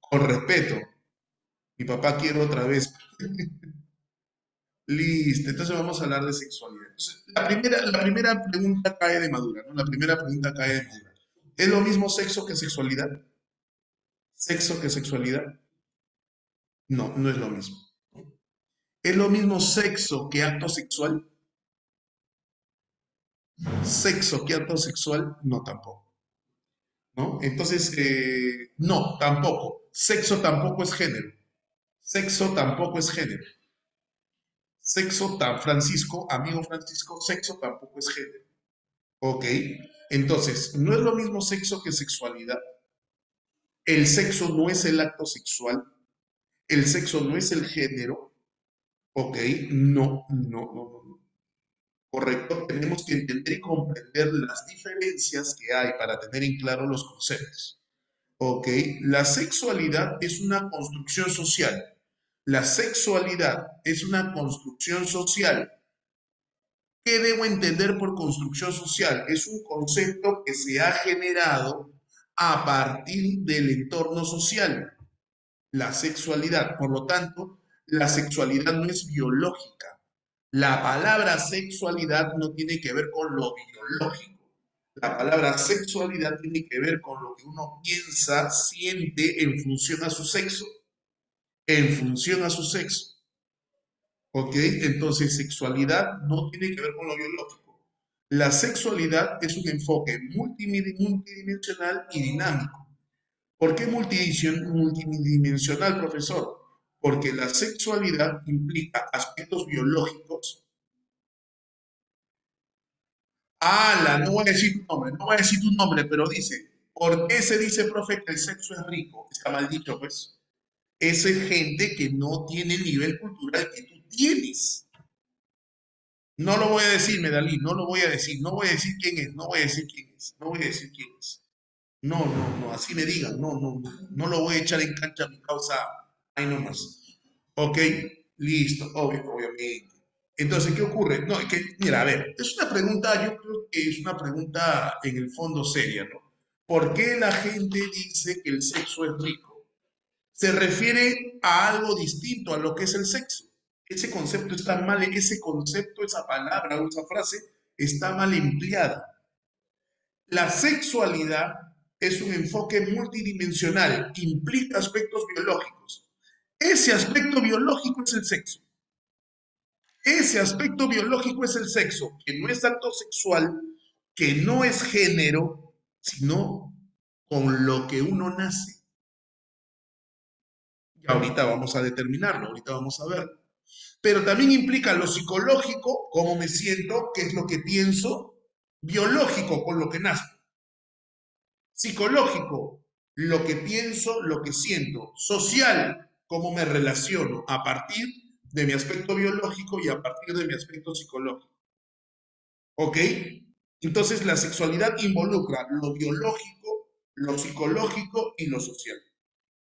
Con respeto. Mi papá quiere otra vez. Listo, entonces vamos a hablar de sexualidad. Entonces, la primera pregunta cae de madura, ¿no? La primera pregunta cae de madura. ¿Es lo mismo sexo que sexualidad? ¿Sexo que sexualidad? No, no es lo mismo. ¿Es lo mismo sexo que acto sexual? Sexo que acto sexual, no tampoco, ¿no? Entonces, no, tampoco. Sexo tampoco es género. Sexo tampoco es género. Francisco, amigo Francisco, sexo tampoco es género. Ok, entonces, no es lo mismo sexo que sexualidad. El sexo no es el acto sexual. El sexo no es el género. Ok, no, no, no, no, no. Correcto, tenemos que entender y comprender las diferencias que hay para tener en claro los conceptos. Ok, la sexualidad es una construcción social. La sexualidad es una construcción social. ¿Qué debo entender por construcción social? Es un concepto que se ha generado a partir del entorno social, la sexualidad. Por lo tanto, la sexualidad no es biológica. La palabra sexualidad no tiene que ver con lo biológico. La palabra sexualidad tiene que ver con lo que uno piensa, siente en función a su sexo. En función a su sexo. ¿Ok? Entonces, sexualidad no tiene que ver con lo biológico. La sexualidad es un enfoque multidimensional y dinámico. ¿Por qué multidimensional, profesor? Porque la sexualidad implica aspectos biológicos. No voy a decir tu nombre, no voy a decir tu nombre, pero dice, ¿por qué se dice, profe, que el sexo es rico? Está mal dicho, pues. Esa es gente que no tiene el nivel cultural que tú tienes. No lo voy a decir, Medalí, no lo voy a decir, no voy a decir quién es, no voy a decir quién es, no voy a decir quién es. No, no, no, así me digan, no, no, no, no lo voy a echar en cancha a mi causa, ahí nomás. Ok, listo, obviamente. Entonces, ¿qué ocurre? No, es que, mira, a ver, es una pregunta, yo creo que es una pregunta en el fondo seria, ¿no? ¿Por qué la gente dice que el sexo es rico? Se refiere a algo distinto a lo que es el sexo. Ese concepto está mal, ese concepto, esa palabra o esa frase está mal empleada. La sexualidad es un enfoque multidimensional, implica aspectos biológicos. Ese aspecto biológico es el sexo. Ese aspecto biológico es el sexo, que no es acto sexual, que no es género, sino con lo que uno nace. Y ahorita vamos a determinarlo, ahorita vamos a verlo. Pero también implica lo psicológico, cómo me siento, qué es lo que pienso, biológico, con lo que nazco, psicológico, lo que pienso, lo que siento, social, cómo me relaciono a partir de mi aspecto biológico y a partir de mi aspecto psicológico. ¿Ok? Entonces la sexualidad involucra lo biológico, lo psicológico y lo social.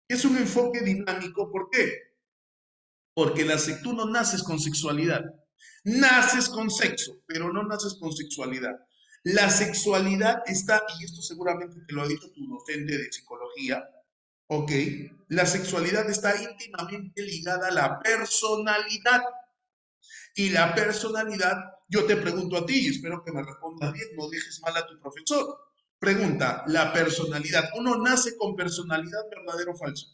Es un enfoque dinámico, ¿por qué? Porque tú no naces con sexualidad, naces con sexo, pero no naces con sexualidad. La sexualidad está, y esto seguramente te lo ha dicho tu docente de psicología, ¿ok? La sexualidad está íntimamente ligada a la personalidad. Y la personalidad, yo te pregunto a ti, y espero que me respondas bien, no dejes mal a tu profesor. Pregunta, la personalidad, ¿uno nace con personalidad, verdadero o falso?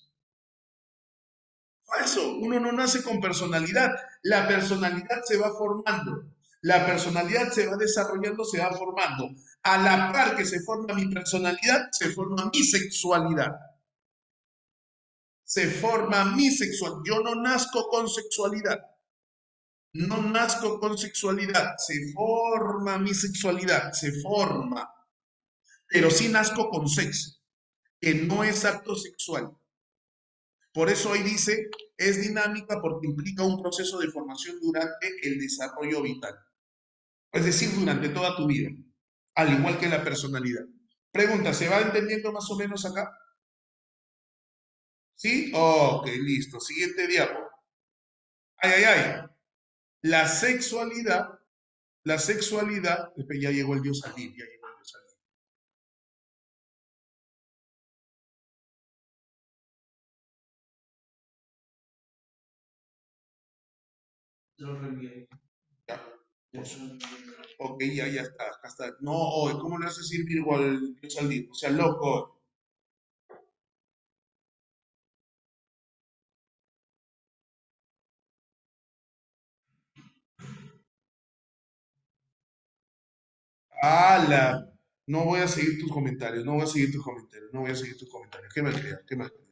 Falso, uno no nace con personalidad, la personalidad se va formando, la personalidad se va desarrollando, se va formando. A la par que se forma mi personalidad, se forma mi sexualidad. Se forma mi sexualidad. Yo no nazco con sexualidad. No nazco con sexualidad. Se forma mi sexualidad. Se forma. Pero sí nazco con sexo, que no es acto sexual. Por eso hoy dice, es dinámica porque implica un proceso de formación durante el desarrollo vital. Es decir, durante toda tu vida, al igual que la personalidad. Pregunta, ¿se va entendiendo más o menos acá? ¿Sí? Ok, listo. Siguiente diapo. Ay, ay, ay. La sexualidad, ya llegó el dios salir, ya llegó el dios salir. Ya, pues, ok, ya está, acá está. No, oye, ¿cómo le haces decir Virgo al Dios al Dios? O sea, loco. ¡Hala! No voy a seguir tus comentarios, no voy a seguir tus comentarios, no voy a seguir tus comentarios. ¿Qué más creas? ¿Qué más creas?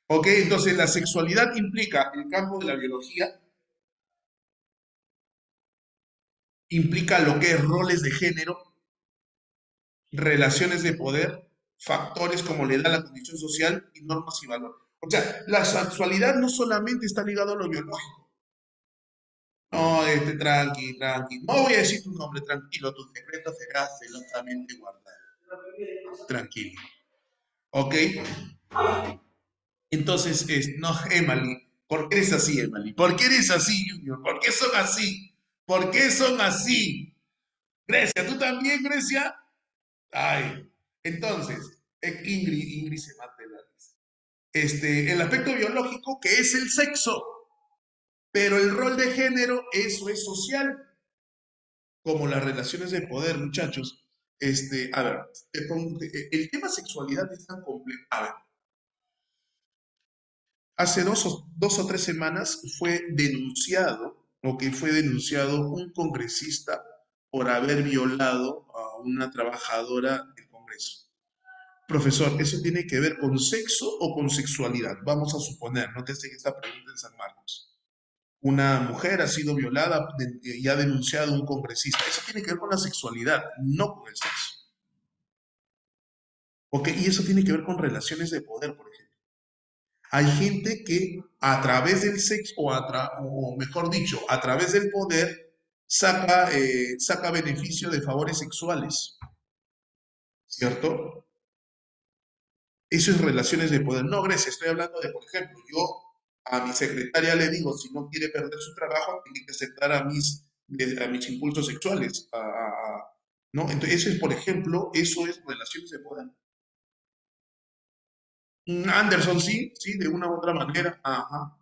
Ok, entonces la sexualidad implica el campo de la biología, implica lo que es roles de género, relaciones de poder, factores como la edad, la condición social y normas y valores. O sea, la sexualidad no solamente está ligada a lo biológico. No, tranqui, tranqui. No voy a decir tu nombre, tranquilo, tu secreto será celosamente guardado. Tranquilo. ¿Ok? Entonces, no, Emily, ¿por qué eres así, Emily? ¿Por qué eres así, Junior? ¿Por qué son así? ¿Por qué son así? Grecia, ¿tú también, Grecia? Ay, entonces, Ingrid se mata de la risa. El aspecto biológico, que es el sexo, pero el rol de género, eso es social, como las relaciones de poder, muchachos. A ver, el tema sexualidad es tan complejo. A ver, hace 2 o 3 semanas fue denunciado, o que fue denunciado un congresista por haber violado a una trabajadora del Congreso. Profesor, ¿eso tiene que ver con sexo o con sexualidad? Vamos a suponer, no te sé esta pregunta en San Marcos. Una mujer ha sido violada y ha denunciado a un congresista. Eso tiene que ver con la sexualidad, no con el sexo. ¿Ok? Y eso tiene que ver con relaciones de poder, por ejemplo. Hay gente que a través del sexo, o mejor dicho, a través del poder, saca beneficio de favores sexuales, ¿cierto? Eso es relaciones de poder. No, Grecia, estoy hablando de, por ejemplo, yo a mi secretaria le digo, si no quiere perder su trabajo, tiene que aceptar a mis impulsos sexuales. ¿No? Entonces, eso es, por ejemplo, eso es relaciones de poder. Anderson, sí, sí, de una u otra manera. Ajá.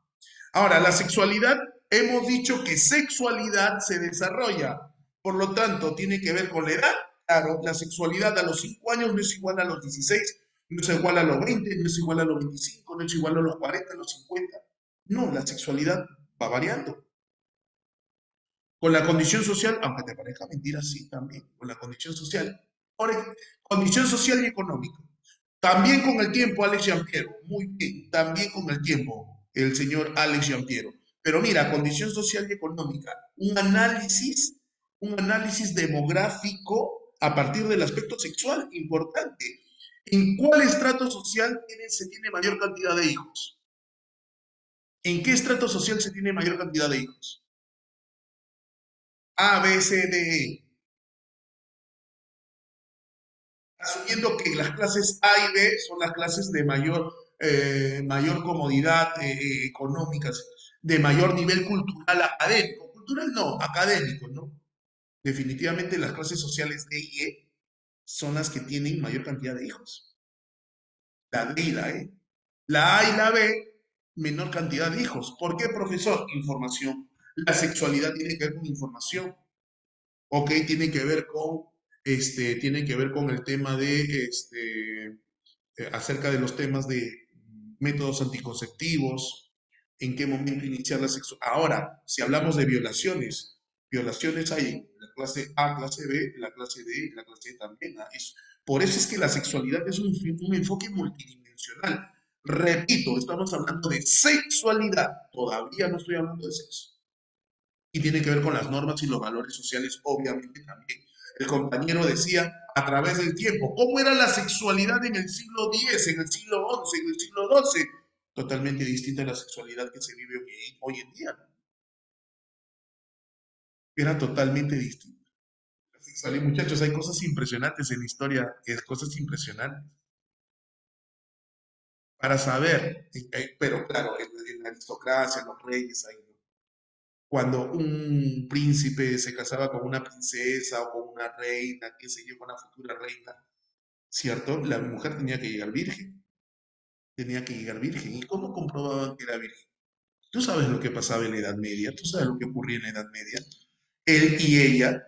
Ahora, la sexualidad, hemos dicho que sexualidad se desarrolla. Por lo tanto, tiene que ver con la edad. Claro, la sexualidad a los 5 años no es igual a los 16, no es igual a los 20, no es igual a los 25, no es igual a los 40, a los 50. No, la sexualidad va variando. Con la condición social, aunque te parezca mentira, sí, también, con la condición social. Ahora, condición social y económica. También con el tiempo, Alex Giampiero. Muy bien, también con el tiempo, el señor Alex Giampiero. Pero mira, condición social y económica. Un análisis demográfico a partir del aspecto sexual, importante. ¿En cuál estrato social se tiene mayor cantidad de hijos? ¿En qué estrato social se tiene mayor cantidad de hijos? A, B, C, D, E. Asumiendo que las clases A y B son las clases de mayor comodidad económicas, de mayor nivel cultural académico. Cultural no, académico, ¿no? Definitivamente las clases sociales D y E son las que tienen mayor cantidad de hijos. La D y la E. La A y la B, menor cantidad de hijos. ¿Por qué, profesor? Información. La sexualidad tiene que ver con información. Ok, tiene que ver con el tema acerca de los temas de métodos anticonceptivos, en qué momento iniciar la sexualidad. Ahora, si hablamos de violaciones hay en la clase A, clase B, en la clase D y en la clase E también. Por eso es que la sexualidad es un enfoque multidimensional. Repito, estamos hablando de sexualidad, todavía no estoy hablando de sexo. Y tiene que ver con las normas y los valores sociales, obviamente también. El compañero decía, a través del tiempo, ¿cómo era la sexualidad en el siglo X, en el siglo XI, en el siglo XII? Totalmente distinta a la sexualidad que se vive hoy en día, ¿no? Era totalmente distinta. La sexualidad, muchachos, hay cosas impresionantes en la historia, es cosas impresionantes. Para saber, pero claro, en la aristocracia, los reyes, ahí, ¿no? Cuando un príncipe se casaba con una princesa o con una reina, qué sé yo, con una futura reina, ¿cierto? La mujer tenía que llegar virgen. ¿Y cómo comprobaban que era virgen? Tú sabes lo que pasaba en la Edad Media, tú sabes lo que ocurría en la Edad Media. Él y ella,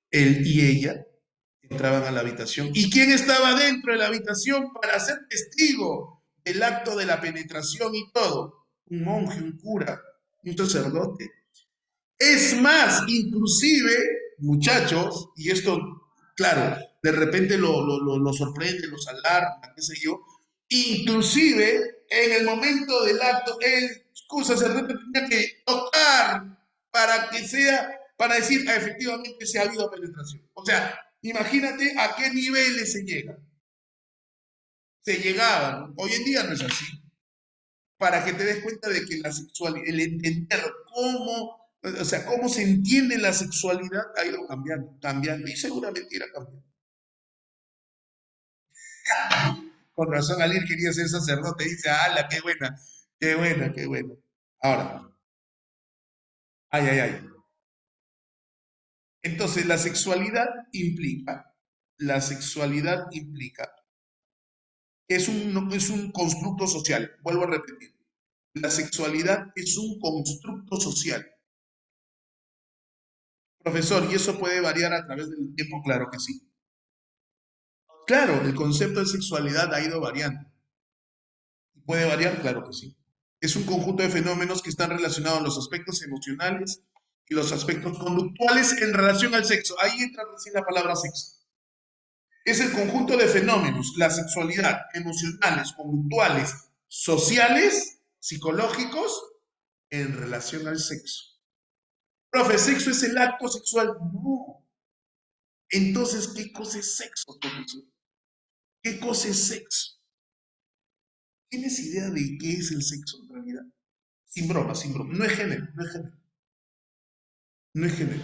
él y ella entraban a la habitación. ¿Y quién estaba dentro de la habitación para ser testigo del acto de la penetración y todo? Un monje, un cura, un sacerdote. Es más, inclusive, muchachos, y esto, claro, de repente lo sorprende, los alarma, qué sé yo, inclusive en el momento del acto, el sacerdote tenía que tocar para que sea, para decir, "Ah, efectivamente se ha habido penetración". O sea, imagínate a qué niveles se llega. Se llegaban. Hoy en día no es así. Para que te des cuenta de que la sexualidad, el entender cómo, o sea, cómo se entiende la sexualidad ha ido cambiando, cambiando y seguramente irá cambiando. Con razón, Alir quería ser sacerdote, dice, ¡ala, qué buena, qué buena, qué buena! Ahora, ay, ay, ay. Entonces, la sexualidad implica, es un constructo social, vuelvo a repetir, la sexualidad es un constructo social. Profesor, ¿y eso puede variar a través del tiempo? Claro que sí. Claro, el concepto de sexualidad ha ido variando. ¿Puede variar? Claro que sí. Es un conjunto de fenómenos que están relacionados a los aspectos emocionales y los aspectos conductuales en relación al sexo. Ahí entra recién la palabra sexo. Es el conjunto de fenómenos, la sexualidad, emocionales, conductuales, sociales, psicológicos, en relación al sexo. Profe, ¿sexo es el acto sexual? No. Entonces, ¿qué cosa es sexo, profesor? ¿Qué cosa es sexo? ¿Tienes idea de qué es el sexo en realidad? Sin broma, sin broma. No es género, no es género, no es género.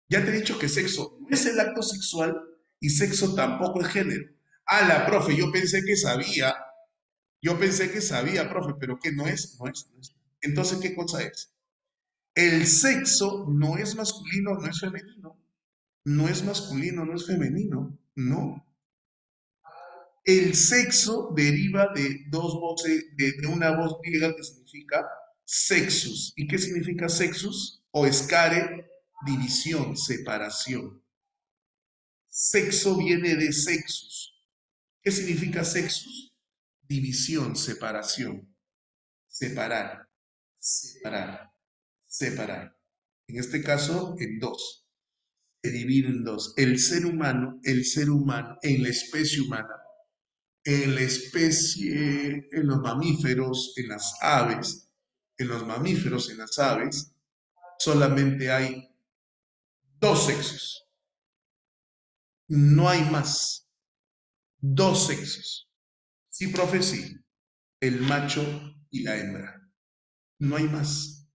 Ya te he dicho que sexo no es el acto sexual y sexo tampoco es género. La profe, yo pensé que sabía, profe, pero ¿qué no es? No es, no es. Entonces, ¿qué cosa es? El sexo no es masculino, no es femenino. No es masculino, no es femenino. No. El sexo deriva de dos voces, de una voz griega que significa sexus. ¿Y qué significa sexus? O escare, división, separación. Sexo viene de sexus. ¿Qué significa sexus? División, separación. Separar, separar, separar. En este caso, en dos. Se divide en dos. El ser humano, en la especie humana, en la especie, en los mamíferos, en las aves, en los mamíferos, en las aves, solamente hay dos sexos. No hay más. Dos sexos. Sí, profe, sí. El macho y la hembra. No hay más.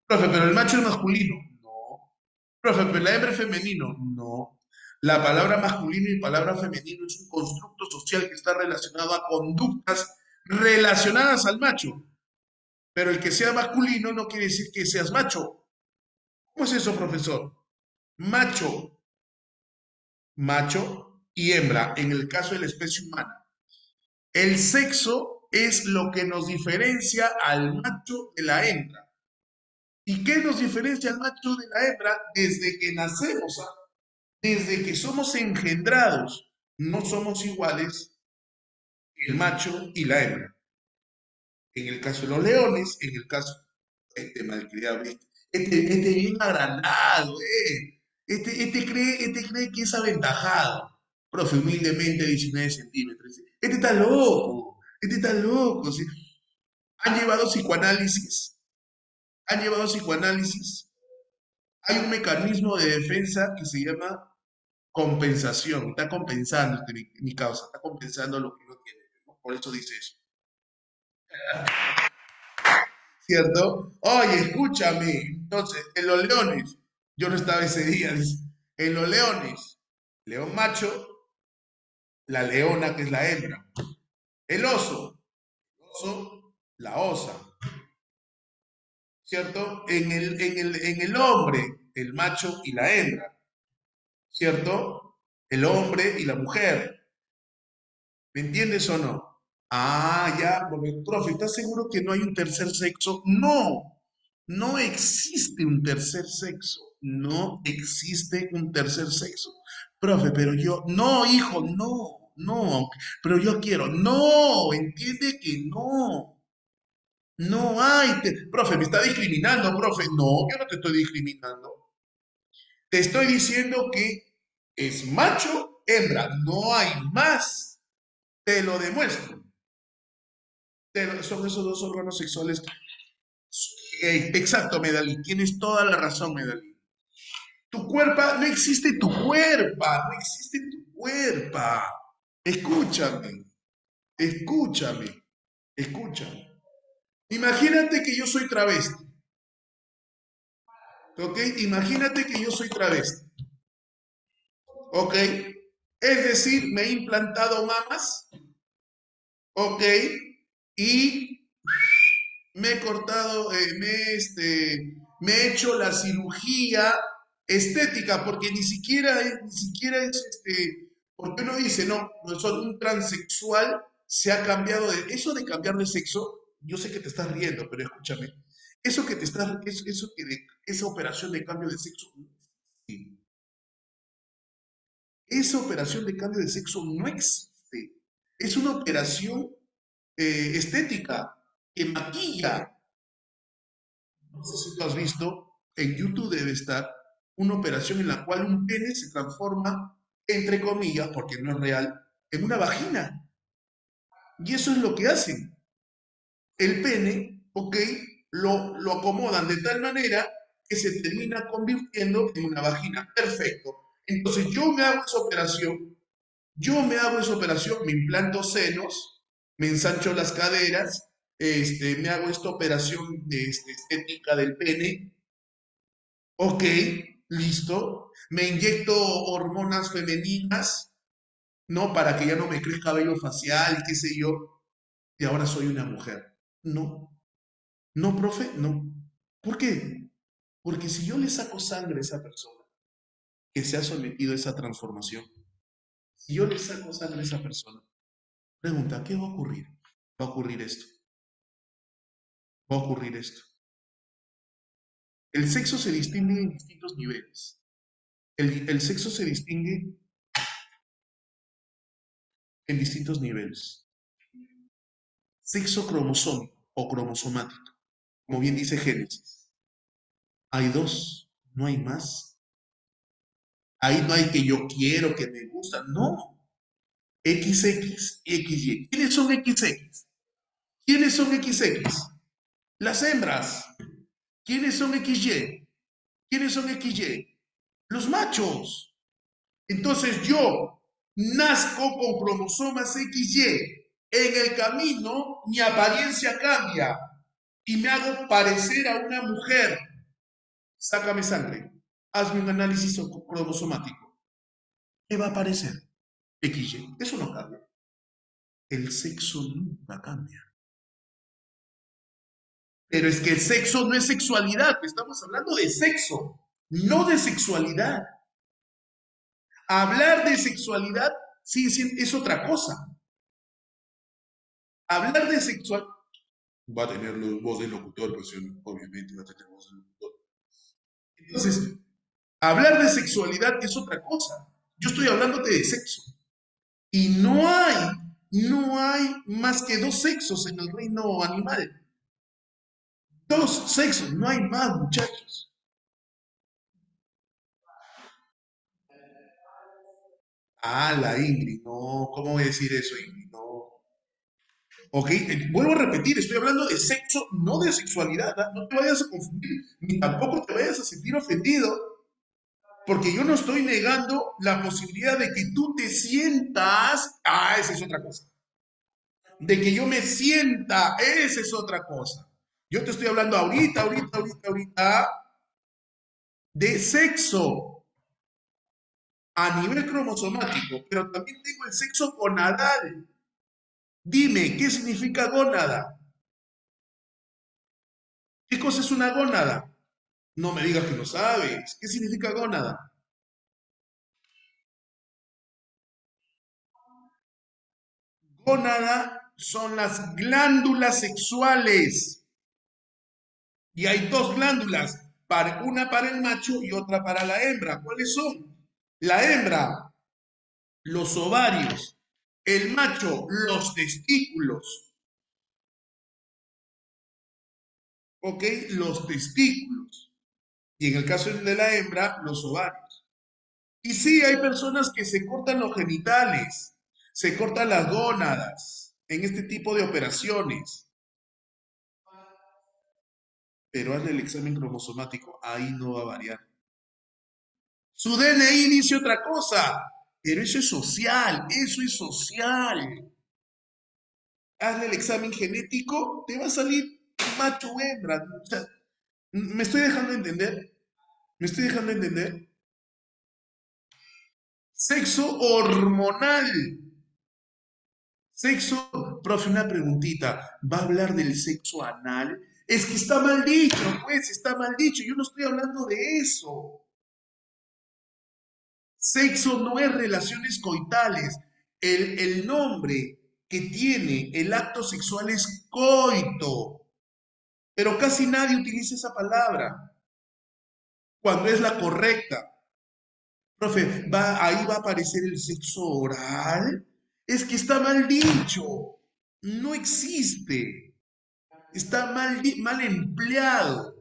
Profe, pero el macho es masculino. No. Profe, pero la hembra es femenino. No. La palabra masculino y palabra femenino es un constructo social que está relacionado a conductas relacionadas al macho. Pero el que sea masculino no quiere decir que seas macho. ¿Cómo es eso, profesor? Macho, macho y hembra, en el caso de la especie humana. El sexo es lo que nos diferencia al macho de la hembra. ¿Y qué nos diferencia al macho de la hembra? Desde que nacemos, desde que somos engendrados, no somos iguales el macho y la hembra. En el caso de los leones, en el caso este malcriado, este bien agrandado, este cree que es aventajado. Profe, humildemente 19 centímetros. Este está loco. ¿Sí? Han llevado psicoanálisis, han llevado psicoanálisis. Hay un mecanismo de defensa que se llama compensación. Está compensando mi causa, está compensando lo que no tiene. ¿No? Por eso dice eso. ¿Cierto? Oye, escúchame. Entonces, en los leones, yo no estaba ese día, dice, en los leones, león macho, la leona que es la hembra. El oso, la osa, ¿cierto? En el hombre, el macho y la hembra, ¿cierto? El hombre y la mujer. ¿Me entiendes o no? Ah, ya, profe, ¿estás seguro que no hay un tercer sexo? No, no existe un tercer sexo. No existe un tercer sexo. Profe, pero yo, no, hijo, no, no, pero yo quiero, no, entiende que no. No hay, profe, me está discriminando, profe. No, yo no te estoy discriminando. Te estoy diciendo que es macho, hembra, no hay más. Te lo demuestro. Son esos dos órganos sexuales. Exacto, Medellín. Tienes toda la razón, Medellín. Tu cuerpo, no existe tu cuerpo, no existe tu cuerpo. Escúchame, escúchame, escúchame. Imagínate que yo soy travesti, ¿ok? Imagínate que yo soy travesti, ¿ok? Es decir, me he implantado mamas, ¿ok? Y me he cortado, me he hecho la cirugía estética, porque ni siquiera es, porque uno dice, no, no soy un transexual, se ha cambiado de, eso de cambiar de sexo, yo sé que te estás riendo, pero escúchame, eso que te estás, esa operación de cambio de sexo, no existe. Esa operación de cambio de sexo no existe. Es una operación estética que maquilla. No sé si tú has visto, en YouTube debe estar una operación en la cual un pene se transforma, entre comillas, porque no es real, en una vagina. Y eso es lo que hacen. El pene, ¿ok? Lo acomodan de tal manera que se termina convirtiendo en una vagina. Perfecto. Entonces yo me hago esa operación, me implanto senos, me ensancho las caderas, me hago esta operación estética del pene. Ok, listo. Me inyecto hormonas femeninas, ¿no? Para que ya no me crezca cabello facial y qué sé yo. Y ahora soy una mujer. No, no, profe, no. ¿Por qué? Porque si yo le saco sangre a esa persona que se ha sometido a esa transformación, si yo le saco sangre a esa persona, pregunta, ¿qué va a ocurrir? Va a ocurrir esto, va a ocurrir esto. El sexo se distingue en distintos niveles. El sexo se distingue en distintos niveles. Sexo cromosómico o cromosomático, como bien dice Génesis. Hay dos, no hay más. Ahí no hay que yo quiero, que me gusta, no. XX y XY. ¿Quiénes son XX? ¿Quiénes son XX? Las hembras. ¿Quiénes son XY? ¿Quiénes son XY? Los machos. Entonces yo nazco con cromosomas XY. En el camino mi apariencia cambia y me hago parecer a una mujer. Sácame sangre, hazme un análisis cromosomático. ¿Qué va a aparecer? XY. Eso no cambia. El sexo nunca cambia. Pero es que el sexo no es sexualidad. Estamos hablando de sexo, no de sexualidad. Hablar de sexualidad sí, sí, es otra cosa. Hablar de sexual va a tener voz de locutor, pues obviamente va a tener voz de locutor. Entonces, hablar de sexualidad es otra cosa. Yo estoy hablándote de sexo. Y no hay más que dos sexos en el reino animal. Dos sexos, no hay más, muchachos. Ah, la Ingrid, no, ¿cómo voy a decir eso, Ingrid? No. Ok, vuelvo a repetir, estoy hablando de sexo, no de sexualidad, ¿ah? No te vayas a confundir, ni tampoco te vayas a sentir ofendido, porque yo no estoy negando la posibilidad de que tú te sientas, esa es otra cosa, de que yo me sienta, esa es otra cosa. Yo te estoy hablando ahorita de sexo a nivel cromosomático, pero también tengo el sexo gonadal. Dime, ¿qué significa gónada? ¿Qué cosa es una gónada? No me digas que no sabes. ¿Qué significa gónada? Gónada son las glándulas sexuales. Y hay dos glándulas, una para el macho y otra para la hembra. ¿Cuáles son? La hembra, los ovarios. El macho, los testículos. ¿Ok? Los testículos. Y en el caso de la hembra, los ovarios. Y sí, hay personas que se cortan los genitales, se cortan las gónadas en este tipo de operaciones. Pero hazle el examen cromosomático, ahí no va a variar. Su DNI dice otra cosa, pero eso es social, eso es social. Hazle el examen genético, te va a salir macho o hembra. O sea, ¿me estoy dejando entender? ¿Me estoy dejando entender? Sexo hormonal. Sexo, profe, una preguntita. ¿Va a hablar del sexo anal? Es que está mal dicho, pues, está mal dicho. Yo no estoy hablando de eso. Sexo no es relaciones coitales. El nombre que tiene el acto sexual es coito, pero casi nadie utiliza esa palabra cuando es la correcta. Profe, ahí va a aparecer el sexo oral. Es que está mal dicho. No existe. Está mal empleado.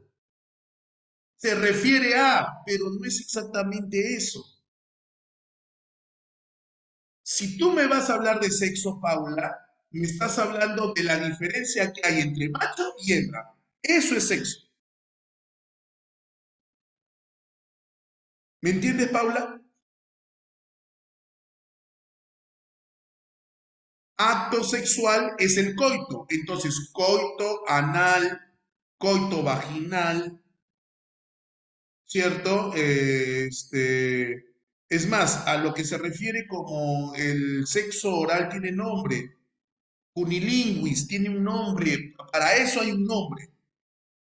Se refiere a, pero no es exactamente eso. Si tú me vas a hablar de sexo, Paula, me estás hablando de la diferencia que hay entre macho y hembra. Eso es sexo. ¿Me entiendes, Paula? Acto sexual es el coito. Entonces, coito anal, coito vaginal, ¿cierto? Es más, a lo que se refiere como el sexo oral tiene nombre. Cunilinguis tiene un nombre. Para eso hay un nombre.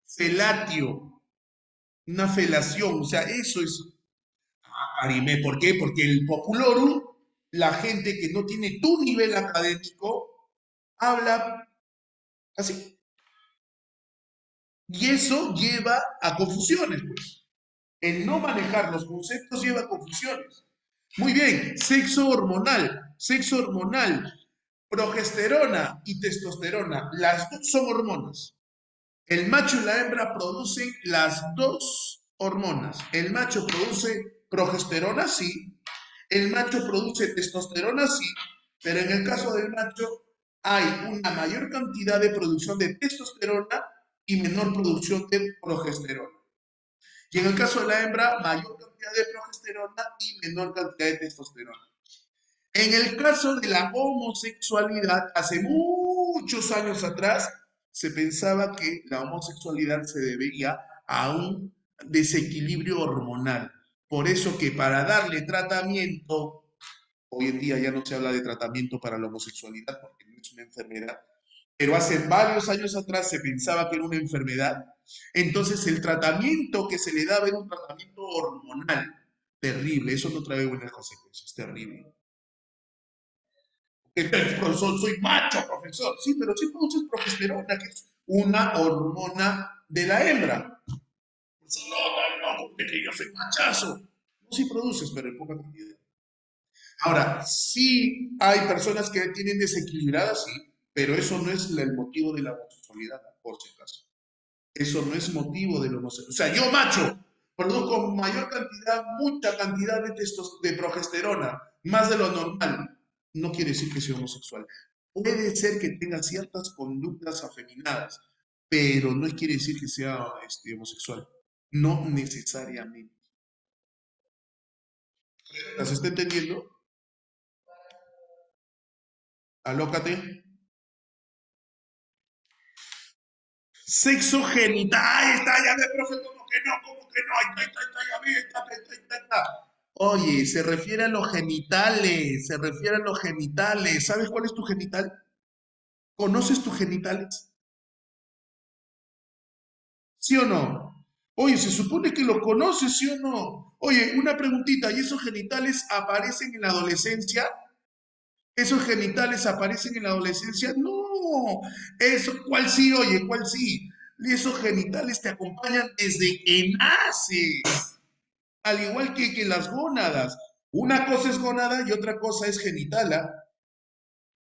Felatio, una felación. O sea, eso es anime. ¿Por qué? Porque el populorum, la gente que no tiene tu nivel académico, habla así. Y eso lleva a confusiones, pues. El no manejar los conceptos lleva a confusiones. Muy bien, sexo hormonal. Sexo hormonal. Progesterona y testosterona. Las dos son hormonas. El macho y la hembra producen las dos hormonas. El macho produce progesterona, sí. El macho produce testosterona, sí, pero en el caso del macho hay una mayor cantidad de producción de testosterona y menor producción de progesterona. Y en el caso de la hembra, mayor cantidad de progesterona y menor cantidad de testosterona. En el caso de la homosexualidad, hace muchos años atrás, se pensaba que la homosexualidad se debía a un desequilibrio hormonal. Por eso que para darle tratamiento, hoy en día ya no se habla de tratamiento para la homosexualidad porque no es una enfermedad, pero hace varios años atrás se pensaba que era una enfermedad. Entonces el tratamiento que se le daba era un tratamiento hormonal. Terrible, eso no trae buenas consecuencias, terrible. Profesor, soy macho, profesor. Sí, pero sí produces progesterona, que es una hormona de la hembra. No, no, porque yo soy machazo. No, sí produces, pero en poca cantidad. Ahora, sí hay personas que tienen desequilibradas, sí, pero eso no es el motivo de la homosexualidad, por si acaso. Eso no es motivo de la homosexualidad. O sea, yo macho, produzco mayor cantidad, mucha cantidad de progesterona, más de lo normal. No quiere decir que sea homosexual. Puede ser que tenga ciertas conductas afeminadas, pero no quiere decir que sea homosexual. No necesariamente. ¿Las está entendiendo? Alócate. Sexo genital. Ahí está, ya ve, profe, como que no. Ahí está, ya ve, está. Oye, se refiere a los genitales, se refiere a los genitales. ¿Sabes cuál es tu genital? ¿Conoces tus genitales? ¿Sí o no? Oye, se supone que lo conoces, ¿sí o no? Oye, una preguntita, ¿y esos genitales aparecen en la adolescencia? ¿Esos genitales aparecen en la adolescencia? No. Eso, ¿cuál sí? Oye, ¿cuál sí? Esos genitales te acompañan desde que naces, al igual que las gónadas. Una cosa es gónada y otra cosa es genitala.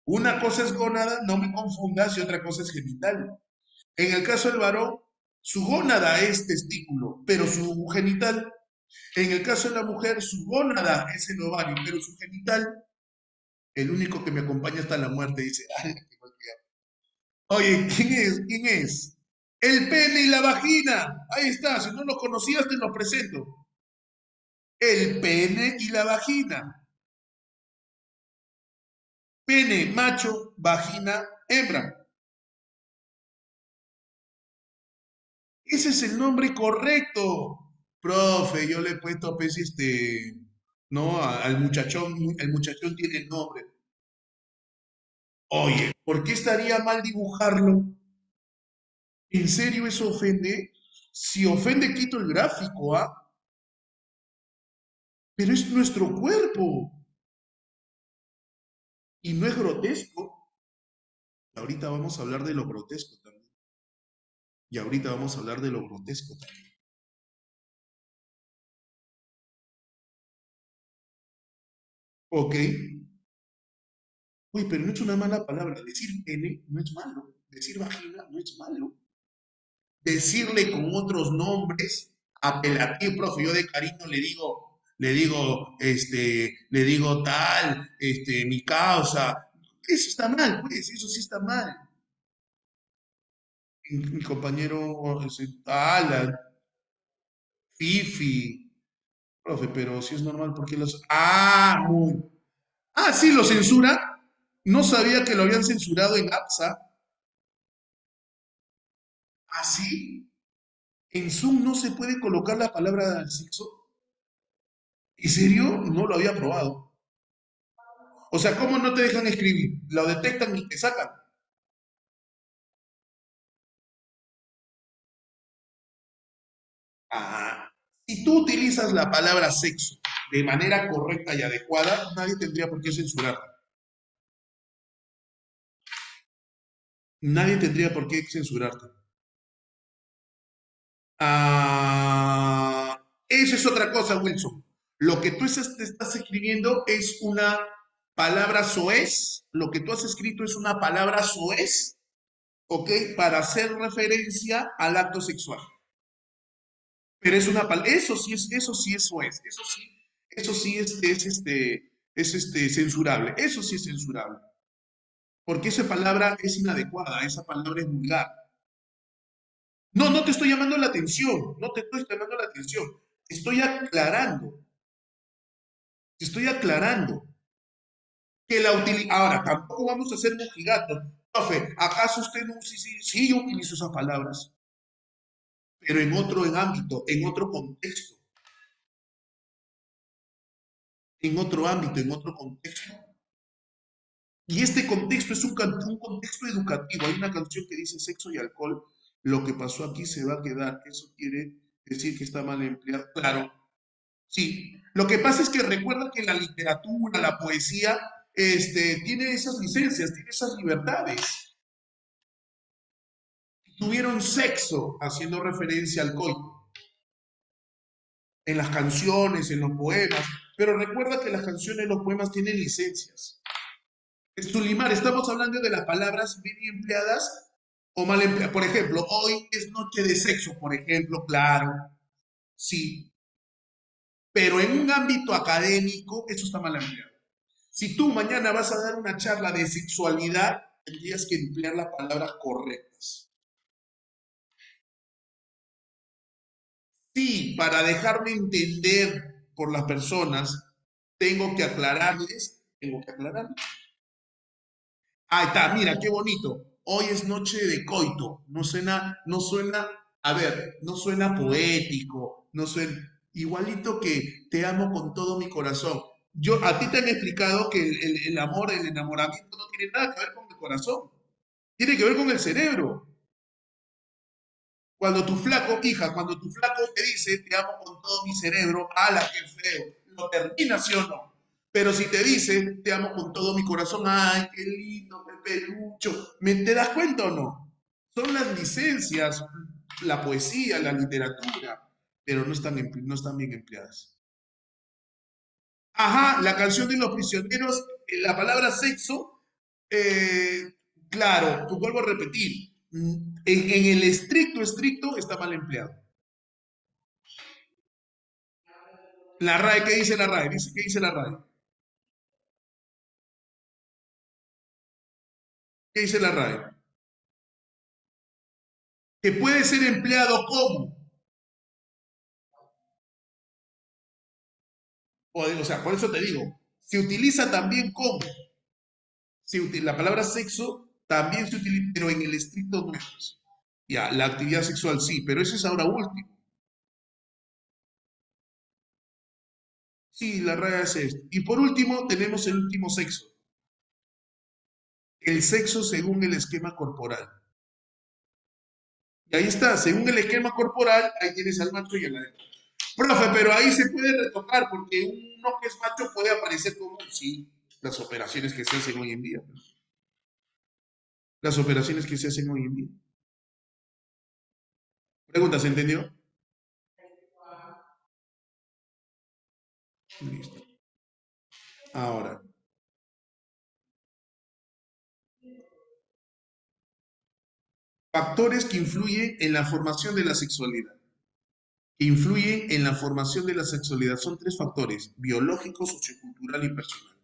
Una cosa es gónada, no me confundas, y otra cosa es genital. En el caso del varón, su gónada es testículo, pero su genital. En el caso de la mujer, su gónada es el ovario, pero su genital, el único que me acompaña hasta la muerte, dice, ay, qué cualquiera. Oye, ¿quién es? ¿Quién es? El pene y la vagina. Ahí está, si no lo conocías, te lo presento. El pene y la vagina. Pene, macho, vagina, hembra. Ese es el nombre correcto. Profe, yo le he puesto, pues, no, el muchachón tiene nombre. Oye, ¿por qué estaría mal dibujarlo? ¿En serio eso ofende? Si ofende, quito el gráfico, ¿ah? Pero es nuestro cuerpo y no es grotesco. Ahorita vamos a hablar de lo grotesco también. Y ahorita vamos a hablar de lo grotesco también. Ok. Oye, pero no es una mala palabra. Decir pene no es malo. Decir vagina no es malo. Decirle con otros nombres apelativos, profe, yo de cariño le digo tal, mi causa. Eso está mal, pues, eso sí está mal. Mi compañero, Alan, Fifi, profe, pero si es normal, ¿por qué los... Ah, muy... Ah, sí, lo censura. No sabía que lo habían censurado en APSA. ¿Ah, sí? ¿En Zoom no se puede colocar la palabra sexo? ¿En serio? No lo había probado. O sea, ¿cómo no te dejan escribir? Lo detectan y te sacan. Ah, si tú utilizas la palabra sexo de manera correcta y adecuada, nadie tendría por qué censurarte. Nadie tendría por qué censurarte. Ah, eso es otra cosa, Wilson. Lo que tú te estás escribiendo es una palabra soez. Lo que tú has escrito es una palabra soez, ¿ok? Para hacer referencia al acto sexual. Pero es una palabra, eso sí es soez. Eso sí es censurable. Eso sí es censurable. Porque esa palabra es inadecuada, esa palabra es vulgar. No, no te estoy llamando la atención, no te estoy llamando la atención. Estoy aclarando. Te estoy aclarando que la utiliza. Ahora, tampoco vamos a ser mojigatos. Profe, ¿acaso usted no? Sí, sí, sí, yo utilizo esas palabras, pero en ámbito, en otro contexto, en otro ámbito, en otro contexto. Y este contexto es un contexto educativo. Hay una canción que dice sexo y alcohol. Lo que pasó aquí se va a quedar. Eso quiere decir que está mal empleado. Claro, sí. Lo que pasa es que recuerda que la literatura, la poesía, tiene esas licencias, tiene esas libertades. Tuvieron sexo, haciendo referencia al coito, en las canciones, en los poemas, pero recuerda que las canciones y los poemas tienen licencias. Sulimar, estamos hablando de las palabras bien empleadas o mal empleadas. Por ejemplo, hoy es noche de sexo, por ejemplo, claro, sí, pero en un ámbito académico eso está mal empleado. Si tú mañana vas a dar una charla de sexualidad, tendrías que emplear las palabras correctas. Sí, para dejarme entender por las personas, tengo que aclararles. Ahí está, mira, qué bonito. Hoy es noche de coito. A ver, no suena poético, no suena igualito que te amo con todo mi corazón. A ti te han explicado que el amor, el enamoramiento no tiene nada que ver con el corazón, tiene que ver con el cerebro. Cuando tu flaco te dice te amo con todo mi cerebro, ala, qué feo, ¿lo termina sí o no? Pero si te dice, te amo con todo mi corazón, ay, qué lindo, qué pelucho, ¿te das cuenta o no? Son las licencias, la poesía, la literatura, pero no están bien empleadas. Ajá, la canción de los prisioneros, la palabra sexo, eh, claro, tú vuelvo a repetir, en el estricto está mal empleado. La RAE, ¿qué dice la RAE? ¿Qué dice la RAE? ¿Qué dice la RAE? Que puede ser empleado como, o sea, por eso te digo, se utiliza también como, la palabra sexo también se utiliza, pero en el estricto no es. Ya, la actividad sexual sí, pero eso es ahora último. Sí, la RAE hace esto. Y por último, tenemos el último sexo. El sexo según el esquema corporal. Y ahí está, según el esquema corporal, ahí tienes al macho y a la hembra. Profe, pero ahí se puede retocar porque uno que es macho puede aparecer como sí, las operaciones que se hacen hoy en día. Las operaciones que se hacen hoy en día. Pregunta, ¿se entendió? Listo. Ahora, factores que influyen en la formación de la sexualidad. Que influyen en la formación de la sexualidad. Son tres factores: biológico, sociocultural y personal.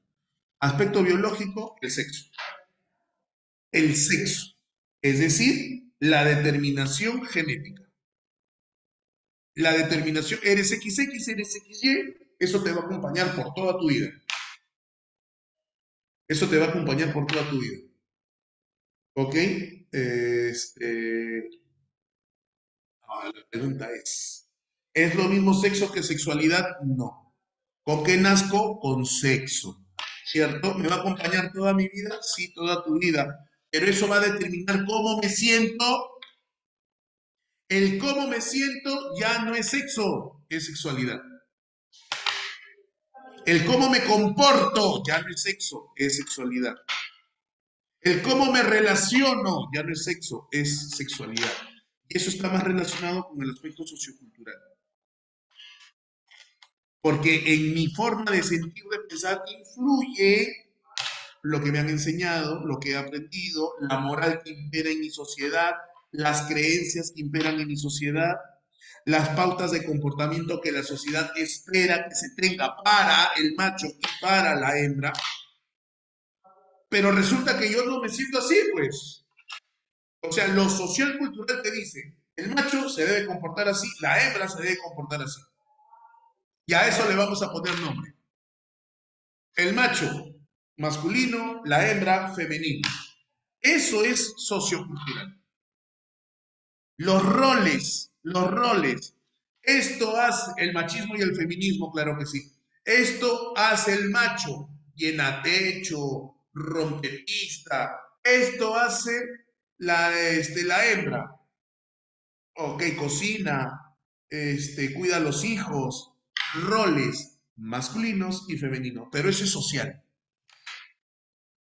Aspecto biológico, el sexo. El sexo, es decir, la determinación genética. La determinación, eres XX, eres XY, eso te va a acompañar por toda tu vida. Eso te va a acompañar por toda tu vida. ¿Ok? La pregunta ¿es lo mismo sexo que sexualidad? No. ¿Con qué nazco? Con sexo. ¿Cierto? ¿Me va a acompañar toda mi vida? Sí, toda tu vida. Pero eso va a determinar cómo me siento. El cómo me siento ya no es sexo, es sexualidad. El cómo me comporto ya no es sexo, es sexualidad. El cómo me relaciono ya no es sexo, es sexualidad. Y eso está más relacionado con el aspecto sociocultural. Porque en mi forma de sentir, de pensar, influye lo que me han enseñado, lo que he aprendido, la moral que impera en mi sociedad, las creencias que imperan en mi sociedad, las pautas de comportamiento que la sociedad espera que se tenga para el macho y para la hembra, pero resulta que yo no me siento así, pues. O sea, lo social cultural te dice, el macho se debe comportar así, la hembra se debe comportar así. Y a eso le vamos a poner nombre. El macho masculino, la hembra femenino. Eso es sociocultural. Los roles. Esto hace el machismo y el feminismo, claro que sí. Esto hace el macho, llena techo, rompepista. Esto hace la hembra. Ok, cocina, cuida a los hijos, roles masculinos y femeninos. Pero eso es social.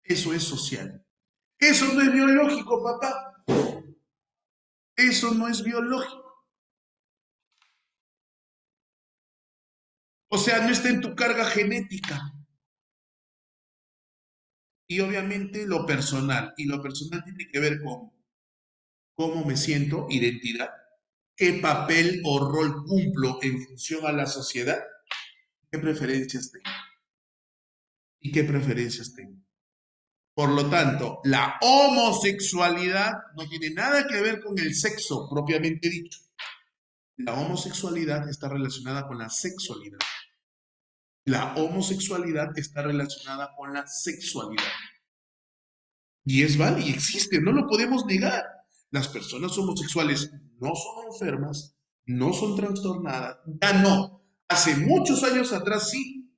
Eso es social. Eso no es biológico, papá. Eso no es biológico. O sea, no está en tu carga genética. Y obviamente lo personal. Y lo personal tiene que ver con cómo me siento, identidad, qué papel o rol cumplo en función a la sociedad, qué preferencias tengo y qué preferencias tengo. Por lo tanto, la homosexualidad no tiene nada que ver con el sexo propiamente dicho. La homosexualidad está relacionada con la sexualidad. La homosexualidad está relacionada con la sexualidad. Y es válido, y existe, no lo podemos negar. Las personas homosexuales no son enfermas, no son trastornadas, ya no. Hace muchos años atrás sí,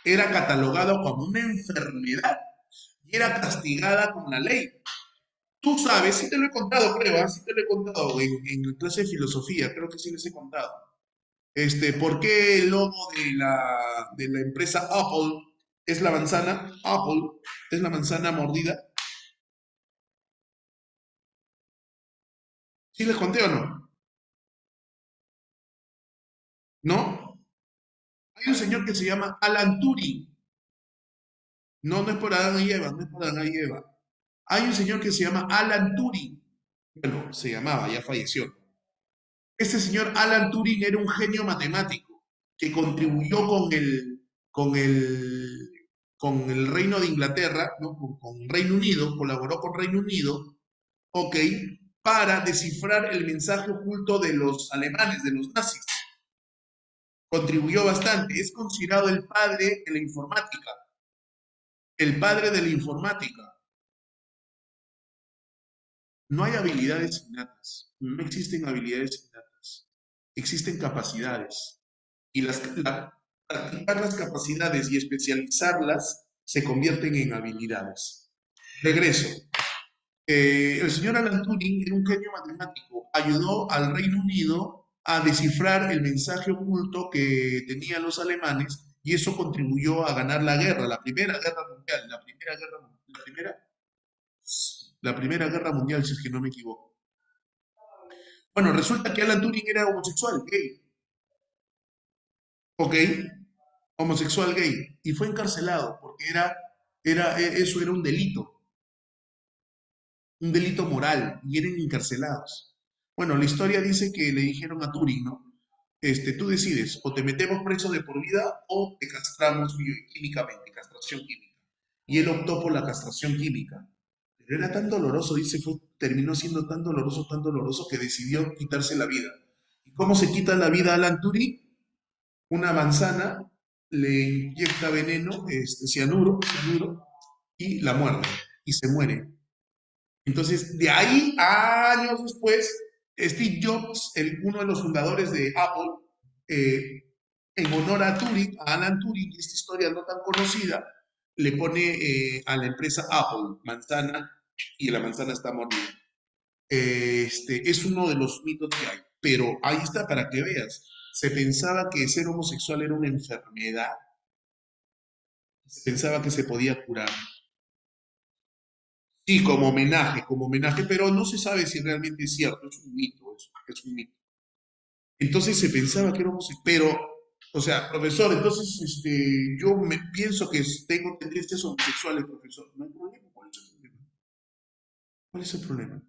era catalogado como una enfermedad y era castigada con la ley. Tú sabes, sí te lo he contado, creo, sí te lo he contado en clase de filosofía, creo que sí les he contado. ¿Por qué el logo de la empresa Apple Es la manzana, apple, es la manzana mordida. ¿Sí les conté o no? ¿No? Hay un señor que se llama Alan Turing. No, no es por Adán y Eva, no es por Adán y Eva. Hay un señor que se llama Alan Turing. Bueno, se llamaba, ya falleció. Este señor Alan Turing era un genio matemático que contribuyó con el, con el Reino de Inglaterra, ¿no? Con Reino Unido, colaboró con Reino Unido, ¿ok? Para descifrar el mensaje oculto de los alemanes, de los nazis. Contribuyó bastante. Es considerado el padre de la informática. El padre de la informática. No hay habilidades innatas. No existen habilidades innatas. Existen capacidades. Y practicar las capacidades y especializarlas se convierten en habilidades. Regreso. El señor Alan Turing era un genio matemático. Ayudó al Reino Unido a descifrar el mensaje oculto que tenían los alemanes y eso contribuyó a ganar la guerra, la Primera Guerra Mundial, la primera guerra mundial, si es que no me equivoco. Bueno, resulta que Alan Turing era homosexual, gay, ¿ok? Homosexual gay, y fue encarcelado porque eso era un delito moral, y eran encarcelados. Bueno, la historia dice que le dijeron a Turing, ¿no? Tú decides, o te metemos preso de por vida o te castramos químicamente, castración química. Y él optó por la castración química. Pero era tan doloroso, dice, terminó siendo tan doloroso que decidió quitarse la vida. ¿Y cómo se quita la vida a Alan Turing? Una manzana le inyecta veneno, cianuro, y la muerde, y se muere. Entonces, de ahí, años después, Steve Jobs, uno de los fundadores de Apple, eh, en honor a Turing, a Alan Turing, y esta historia no tan conocida, le pone a la empresa Apple, manzana, y la manzana está mordida. Es uno de los mitos que hay, pero ahí está para que veas. Se pensaba que ser homosexual era una enfermedad, se pensaba que se podía curar. Sí, como homenaje, pero no se sabe si realmente es cierto, es un mito eso, es un mito. Entonces se pensaba que era homosexual, pero, o sea, profesor, entonces yo me pienso que tengo tendencias homosexuales, profesor. No hay problema, ¿cuál es el problema? ¿Cuál es el problema?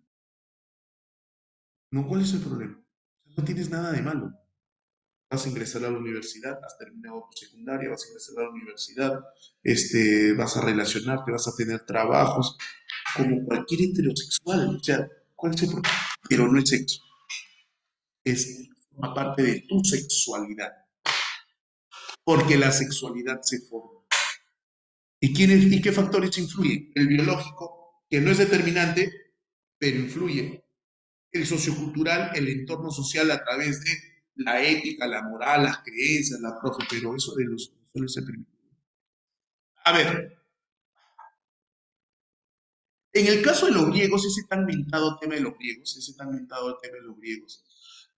No, ¿cuál es el problema? No tienes nada de malo. Vas a ingresar a la universidad, has terminado tu secundaria, vas a ingresar a la universidad, vas a relacionarte, vas a tener trabajos, como cualquier heterosexual. O sea, ¿cuál es el problema? Pero no es sexo, es una parte de tu sexualidad, porque la sexualidad se forma. ¿Y qué factores influyen? El biológico, que no es determinante, pero influye. El sociocultural, el entorno social a través de la ética, la moral, las creencias, la profe, pero eso de los solo se permite. A ver, en el caso de los griegos, ese tan mentado tema de los griegos, ese tan mentado tema de los griegos,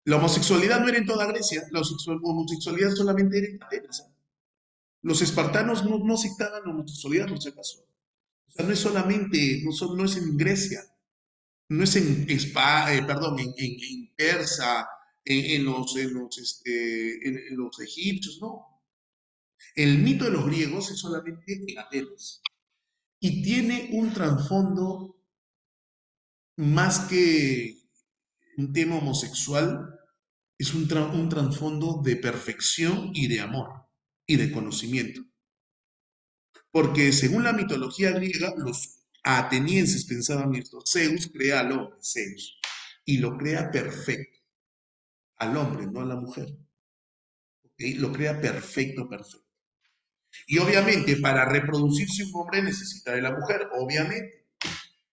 la homosexualidad no era en toda Grecia, la homosexualidad solamente era en Atenas. Los espartanos no aceptaban la homosexualidad, por si acaso. O sea, no es solamente, no es en Grecia, no es perdón, en Persa, en los egipcios, no. El mito de los griegos es solamente en Atenas. Y tiene un trasfondo más que un tema homosexual, es un trasfondo de perfección y de amor y de conocimiento. Porque según la mitología griega, los atenienses pensaban esto, Zeus crea al hombre, Zeus, y lo crea perfecto, al hombre, no a la mujer. ¿Ok? Lo crea perfecto, perfecto. Y obviamente para reproducirse un hombre necesita de la mujer, obviamente.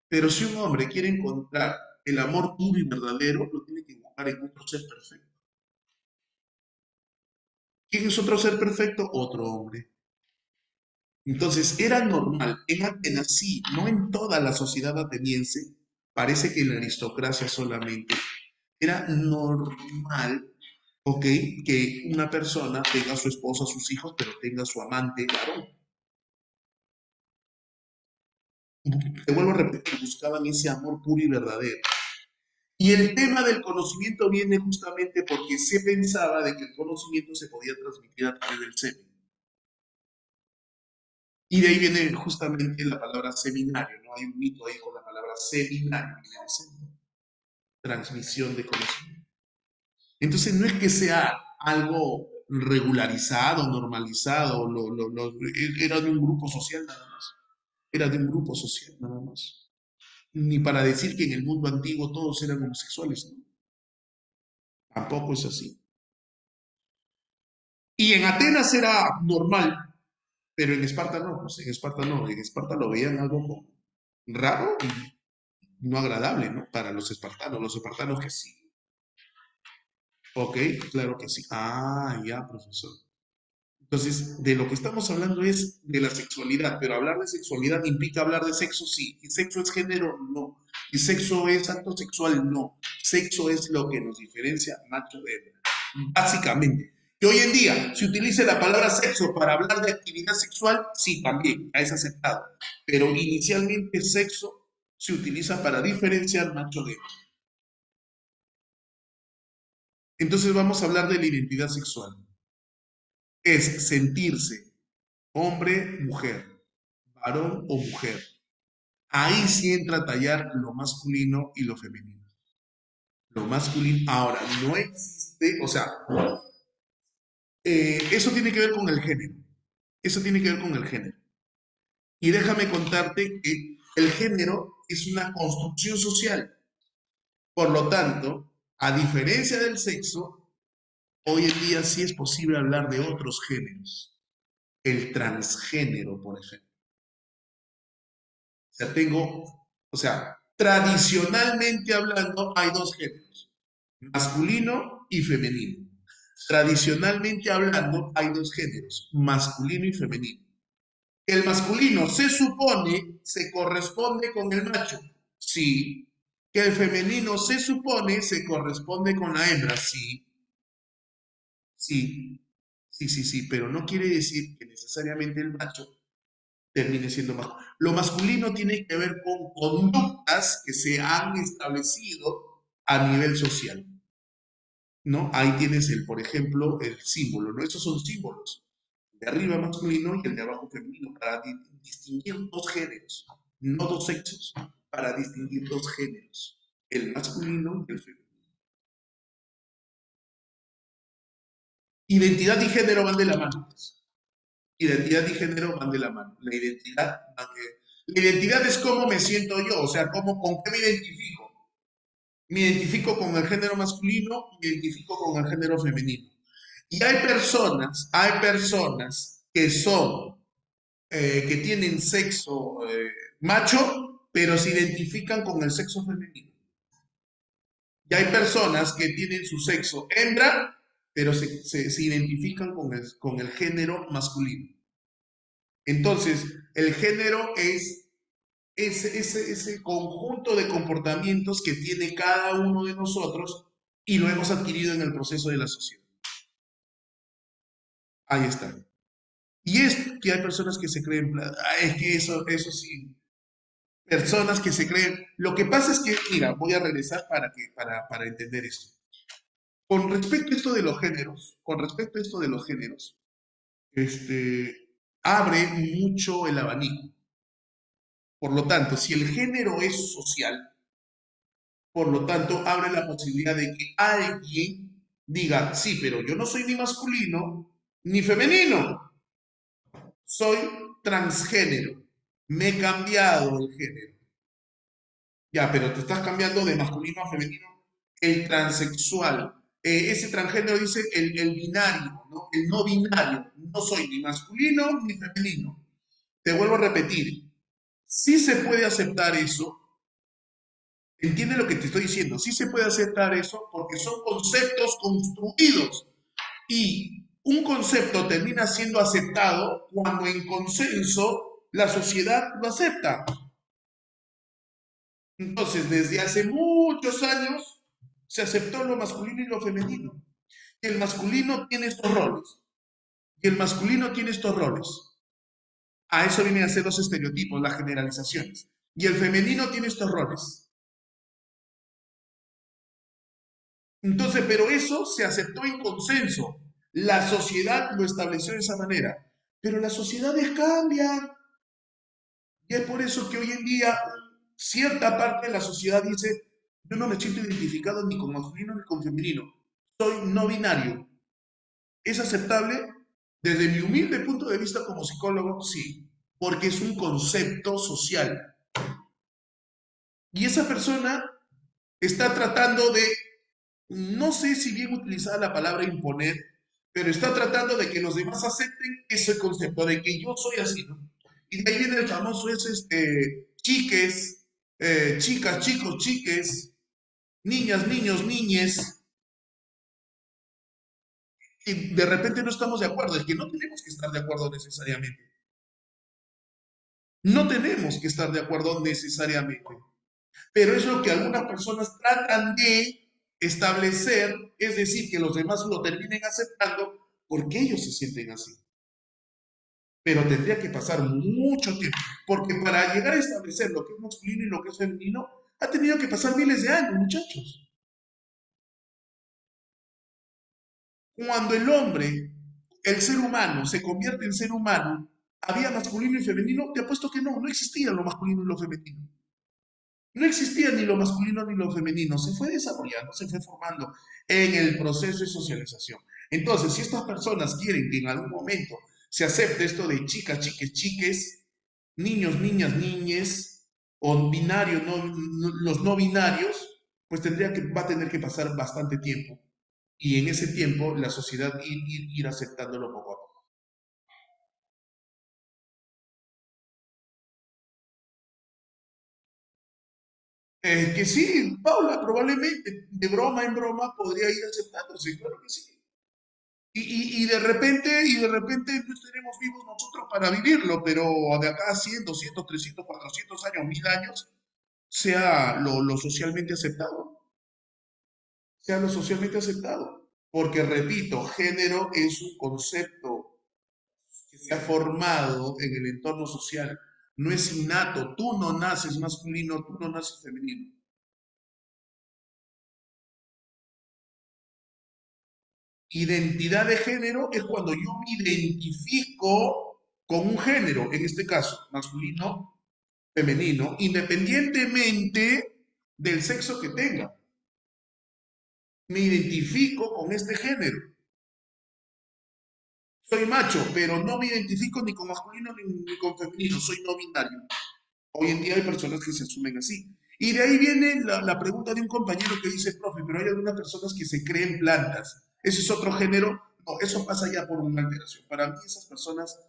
Pero si un hombre quiere encontrar el amor puro y verdadero, lo tiene que buscar en otro ser perfecto. ¿Quién es otro ser perfecto? Otro hombre. Entonces, era normal, en Atenas sí, no en toda la sociedad ateniense, parece que en la aristocracia solamente, era normal, ¿ok? Que una persona tenga a su esposa, a sus hijos, pero tenga a su amante varón. te vuelvo a repetir, buscaban ese amor puro y verdadero. Y el tema del conocimiento viene justamente porque se pensaba de que el conocimiento se podía transmitir a través del semen. Y de ahí viene justamente la palabra seminario, ¿no? Hay un mito ahí con la palabra seminario, viene de semen, transmisión de conocimiento. Entonces no es que sea algo regularizado, normalizado, era de un grupo social nada más, era de un grupo social nada más. Ni para decir que en el mundo antiguo todos eran homosexuales, ¿no? Tampoco es así. Y en Atenas era normal, pero en Esparta no, pues en Esparta no, en Esparta lo veían algo como raro y no agradable, ¿no? Para los espartanos que sí. Ok, claro que sí. Ah, ya, profesor. Entonces, de lo que estamos hablando es de la sexualidad, pero hablar de sexualidad implica hablar de sexo, sí. ¿Y sexo es género? No. ¿Y sexo es acto sexual? No. Sexo es lo que nos diferencia macho de hembra. Básicamente. Que hoy en día se utilice la palabra sexo para hablar de actividad sexual, sí, también, ya es aceptado. Pero inicialmente sexo se utiliza para diferenciar macho de hembra. Entonces vamos a hablar de la identidad sexual. Es sentirse hombre, mujer, varón o mujer. Ahí sí entra a tallar lo masculino y lo femenino. Lo masculino, ahora, no existe, o sea, eso tiene que ver con el género. Eso tiene que ver con el género. Y déjame contarte que el género es una construcción social. Por lo tanto, a diferencia del sexo, hoy en día sí es posible hablar de otros géneros. El transgénero, por ejemplo. O sea, tradicionalmente hablando, hay dos géneros, masculino y femenino. Tradicionalmente hablando, hay dos géneros, masculino y femenino. El masculino se supone se corresponde con el macho, sí. Que el femenino se supone se corresponde con la hembra, sí, sí, sí, pero no quiere decir que necesariamente el macho termine siendo masculino. Lo masculino tiene que ver con conductas que se han establecido a nivel social, ¿no? Ahí tienes por ejemplo, el símbolo, ¿no? Esos son símbolos. El de arriba masculino y el de abajo femenino, para distinguir dos géneros, no dos sexos, para distinguir dos géneros, el masculino y el femenino. Identidad y género van de la mano. Identidad y género van de la mano. La identidad es cómo me siento yo, o sea, con qué me identifico. Me identifico con el género masculino, me identifico con el género femenino. Y hay personas que son, que tienen sexo macho, pero se identifican con el sexo femenino. Y hay personas que tienen su sexo hembra, pero se identifican con el género masculino. Entonces, el género es ese conjunto de comportamientos que tiene cada uno de nosotros y lo hemos adquirido en el proceso de la sociedad. Ahí está. Y es que hay personas que se creen, es que eso sí, personas que se creen. Lo que pasa es que, mira, voy a regresar para entender esto. Con respecto a esto de los géneros, con respecto a esto de los géneros, abre mucho el abanico. Por lo tanto, si el género es social, por lo tanto, abre la posibilidad de que alguien diga, sí, pero yo no soy ni masculino ni femenino, soy transgénero, me he cambiado el género. Ya, pero te estás cambiando de masculino a femenino. El transexual, ese transgénero dice el binario, ¿no? El no binario, no soy ni masculino ni femenino. Te vuelvo a repetir, sí se puede aceptar eso. Entiende lo que te estoy diciendo. Sí se puede aceptar eso porque son conceptos construidos y un concepto termina siendo aceptado cuando en consenso la sociedad lo acepta. Entonces, desde hace muchos años se aceptó lo masculino y lo femenino. Y el masculino tiene estos roles. Y el masculino tiene estos roles. A eso vienen a ser los estereotipos, las generalizaciones. y el femenino tiene estos roles. Entonces, pero eso se aceptó en consenso. La sociedad lo estableció de esa manera. Pero las sociedades cambian. Y es por eso que hoy en día cierta parte de la sociedad dice, yo no me siento identificado ni con masculino ni con femenino. Soy no binario. ¿Es aceptable? Desde mi humilde punto de vista como psicólogo, sí, porque es un concepto social. Y esa persona está tratando de, no sé si bien utilizada la palabra imponer, pero está tratando de que los demás acepten ese concepto de que yo soy así, ¿no? Y de ahí viene el famoso ese, chiques, chicas, chicos, chiques, niñas, niños, niñes, y de repente no estamos de acuerdo, es que no tenemos que estar de acuerdo necesariamente. No tenemos que estar de acuerdo necesariamente, pero es lo que algunas personas tratan de establecer, es decir, que los demás lo terminen aceptando porque ellos se sienten así. Pero tendría que pasar mucho tiempo, porque para llegar a establecer lo que es masculino y lo que es femenino, ha tenido que pasar miles de años, muchachos. Cuando el hombre, el ser humano, se convierte en ser humano, ¿había masculino y femenino? Te apuesto que no, no existía lo masculino y lo femenino. No existía ni lo masculino ni lo femenino, se fue desarrollando, se fue formando en el proceso de socialización. Entonces, si estas personas quieren que en algún momento se acepte esto de chicas, chiques, chiques, niños, niñas, niñes, o binarios, los no binarios, pues va a tener que pasar bastante tiempo. Y en ese tiempo la sociedad ir aceptándolo poco a poco. Que sí, Paula, probablemente de broma en broma podría ir aceptándose, claro que sí. Y de repente no estaremos vivos nosotros para vivirlo, pero de acá a 100, 200, 300, 400 años, 1000 años, sea lo socialmente aceptado, sea lo socialmente aceptado. Porque, repito, género es un concepto que se ha formado en el entorno social, no es innato, tú no naces masculino, tú no naces femenino. Identidad de género es cuando yo me identifico con un género, en este caso, masculino, femenino, independientemente del sexo que tenga. Me identifico con este género. Soy macho, pero no me identifico ni con masculino ni con femenino, soy no binario. Hoy en día hay personas que se asumen así. Y de ahí viene la pregunta de un compañero que dice, profe, pero hay algunas personas que se creen plantas. ¿Ese es otro género? No, eso pasa ya por una alteración. Para mí esas personas,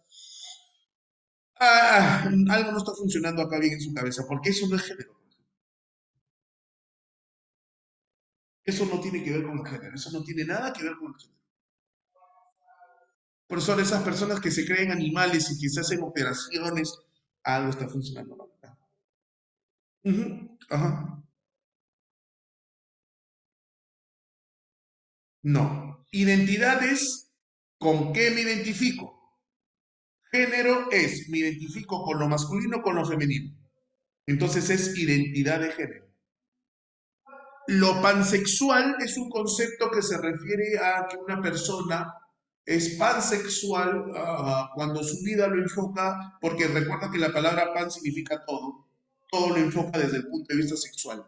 algo no está funcionando acá bien en su cabeza, porque eso no es género. Eso no tiene que ver con el género, eso no tiene nada que ver con el género. Pero son esas personas que se creen animales y que se hacen operaciones, algo está funcionando mal. Ujú, ajá. No. Identidad es con qué me identifico. Género es me identifico con lo masculino o con lo femenino. Entonces es identidad de género. Lo pansexual es un concepto que se refiere a que una persona es pansexual cuando su vida lo enfoca, porque recuerda que la palabra pan significa todo, todo lo enfoca desde el punto de vista sexual.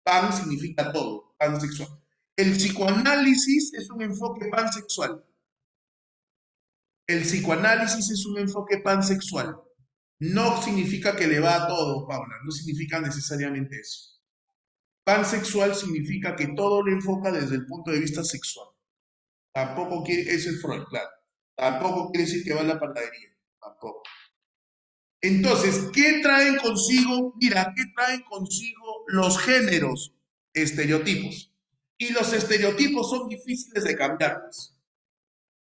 Pan significa todo, pansexual. El psicoanálisis es un enfoque pansexual. El psicoanálisis es un enfoque pansexual. No significa que le va a todo, Paula, no significa necesariamente eso. Pansexual significa que todo lo enfoca desde el punto de vista sexual. Tampoco quiere, es el Freud, claro. Tampoco quiere decir que va a la panadería. Tampoco. Entonces, ¿qué traen consigo? Mira, ¿qué traen consigo los géneros? Estereotipos. Y los estereotipos son difíciles de cambiarlos.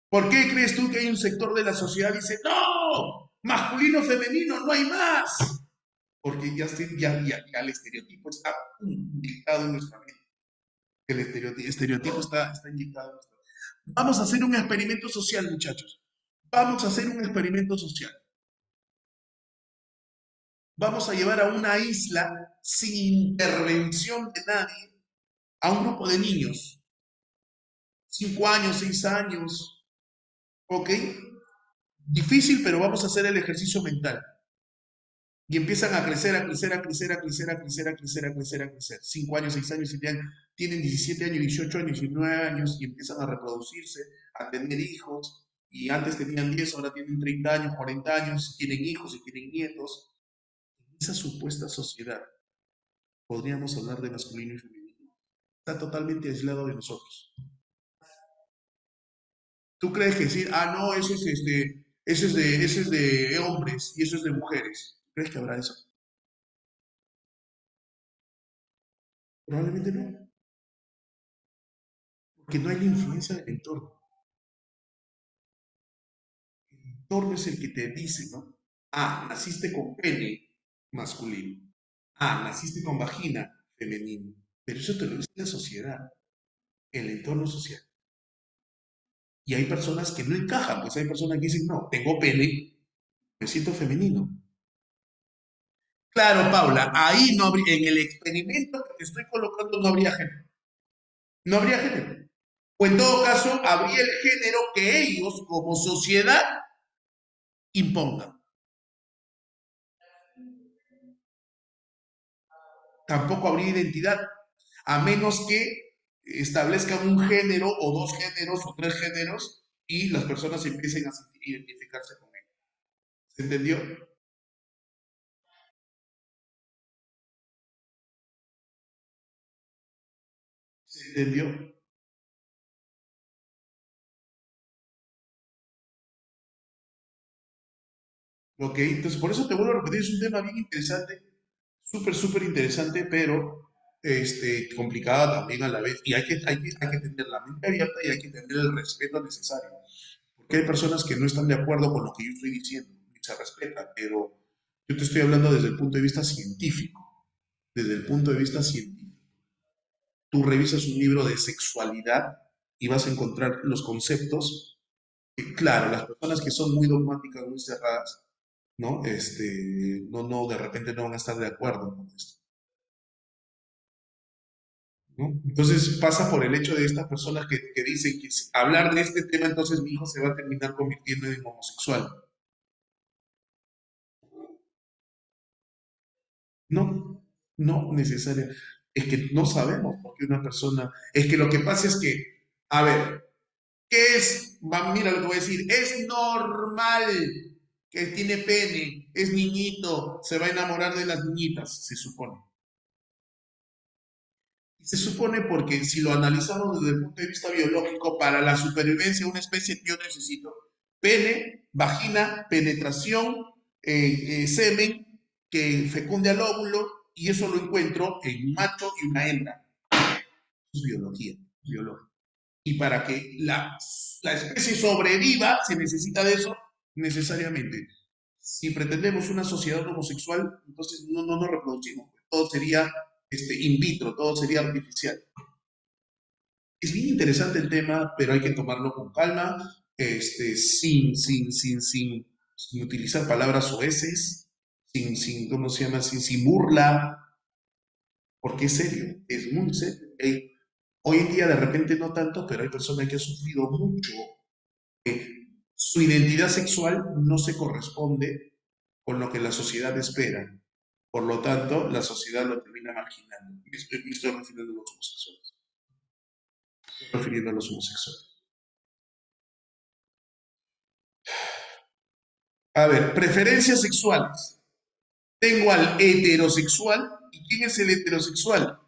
¿Por qué crees tú que hay un sector de la sociedad que dice, no, masculino, femenino, no hay más? Porque ya el estereotipo está inyectado en nuestra mente. El estereotipo está inyectado en nuestra mente. Vamos a hacer un experimento social, muchachos. Vamos a hacer un experimento social. Vamos a llevar a una isla sin intervención de nadie a un grupo de niños, 5 años, 6 años, ¿ok? Difícil, pero vamos a hacer el ejercicio mental. Y empiezan a crecer, a crecer, a crecer, a crecer, a crecer, a crecer, a crecer, a crecer. 5 años, 6 años, 7 años, tienen 17 años, 18 años, 19 años y empiezan a reproducirse, a tener hijos. Y antes tenían 10, ahora tienen 30 años, 40 años, tienen hijos y tienen nietos. En esa supuesta sociedad podríamos hablar de masculino y femenino. Está totalmente aislado de nosotros. ¿Tú crees que decir, ah, no, eso es de hombres y eso es de mujeres? ¿Crees que habrá eso? Probablemente no, porque no hay la influencia del entorno. El entorno es el que te dice, ¿no? Ah, naciste con pene masculino. Ah, naciste con vagina femenino. Pero eso te lo dice la sociedad, el entorno social. Y hay personas que no encajan, pues hay personas que dicen, no, tengo pene, me siento femenino. Claro, Paula, ahí no habría, en el experimento que te estoy colocando no habría género. No habría género. O en todo caso, habría el género que ellos, como sociedad, impongan. Tampoco habría identidad, a menos que establezcan un género o dos géneros o tres géneros y las personas empiecen a identificarse con él. ¿Se entendió? ¿Se entendió? Ok, entonces por eso te vuelvo a repetir, es un tema bien interesante, súper, súper interesante, pero complicado también a la vez. Y hay que tener la mente abierta y hay que tener el respeto necesario. Porque hay personas que no están de acuerdo con lo que yo estoy diciendo, y se respeta, pero yo te estoy hablando desde el punto de vista científico. Desde el punto de vista científico. Tú revisas un libro de sexualidad y vas a encontrar los conceptos. Claro, las personas que son muy dogmáticas, muy cerradas, ¿no? No, de repente no van a estar de acuerdo con esto, ¿no? Entonces pasa por el hecho de estas personas que dicen que si hablar de este tema, entonces mi hijo se va a terminar convirtiendo en homosexual. No, no necesaria. Es que no sabemos por qué una persona. Es que lo que pasa es que, a ver, ¿qué es? Mira lo que voy a decir. Es normal que tiene pene, es niñito, se va a enamorar de las niñitas, se supone. Y se supone porque si lo analizamos desde el punto de vista biológico, para la supervivencia de una especie yo necesito pene, vagina, penetración, semen que fecunde al óvulo y eso lo encuentro en un macho y una hembra. Es biología, biológica. Y para que la especie sobreviva, se necesita de eso necesariamente. Si pretendemos una sociedad homosexual, entonces no nos reproducimos. Todo sería in vitro, todo sería artificial. Es bien interesante el tema, pero hay que tomarlo con calma, sin utilizar palabras soeces, ¿cómo se llama? Sin burla, porque es serio, es muy serio. Hoy en día de repente no tanto, pero hay personas que han sufrido mucho. Su identidad sexual no se corresponde con lo que la sociedad espera. Por lo tanto, la sociedad lo termina marginando. Me estoy refiriendo a los homosexuales. Me estoy refiriendo a los homosexuales. A ver, preferencias sexuales. Tengo al heterosexual. ¿Y quién es el heterosexual?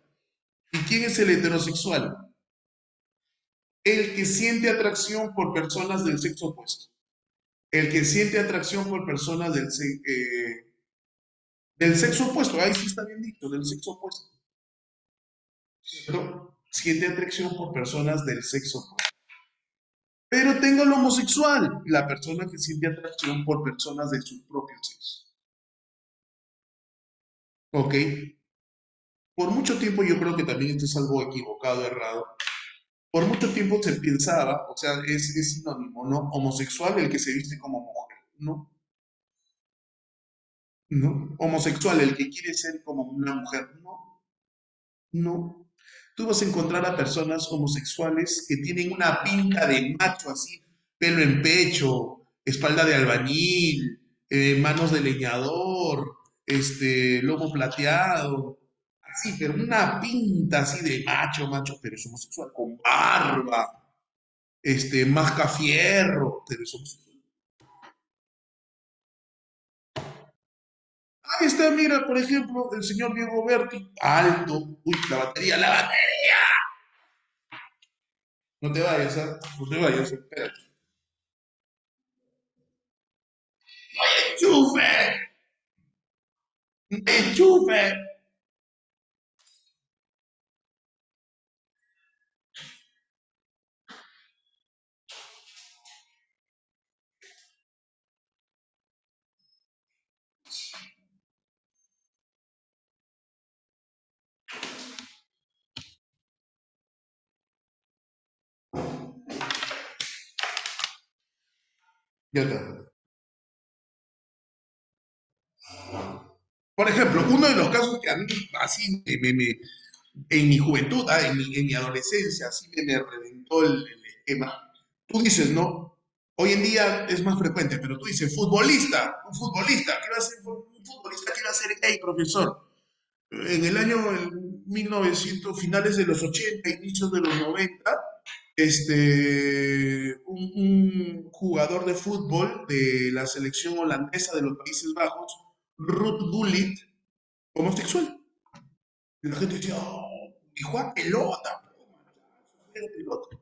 ¿Y quién es el heterosexual? El que siente atracción por personas del sexo opuesto. El que siente atracción por personas del sexo opuesto. Ahí sí está bien dicho, del sexo opuesto. ¿Cierto? Siente atracción por personas del sexo opuesto. Pero tengo el homosexual, la persona que siente atracción por personas de su propio sexo. ¿Ok? Por mucho tiempo yo creo que también esto es algo equivocado, errado. Por mucho tiempo se pensaba, o sea, es sinónimo, ¿no? Homosexual el que se viste como mujer, ¿no? ¿no? Homosexual, el que quiere ser como una mujer, no, no. Tú vas a encontrar a personas homosexuales que tienen una pinta de macho así, pelo en pecho, espalda de albañil, manos de leñador, lomo plateado, así, pero una pinta así de macho, macho, pero es homosexual, con barba, masca fierro, pero es homosexual. Ahí está, mira, por ejemplo, el señor Diego Berti, alto, uy, la batería, no te vayas, ¿ah? No te vayas, espérate. ¡Enchufe! ¡Enchufe! Ya está. Por ejemplo, uno de los casos que a mí así en mi juventud, en mi adolescencia, así me reventó el esquema. Tú dices, ¿no? Hoy en día es más frecuente, pero tú dices, futbolista, ¿qué va a ser un futbolista? ¿Qué va a ser gay, profesor? En el año 1900, finales de los 80, inicios de los 90, un jugador de fútbol de la selección holandesa de los Países Bajos, Ruud Gullit, homosexual. Y la gente decía, oh, y juega pelota, juega pelota.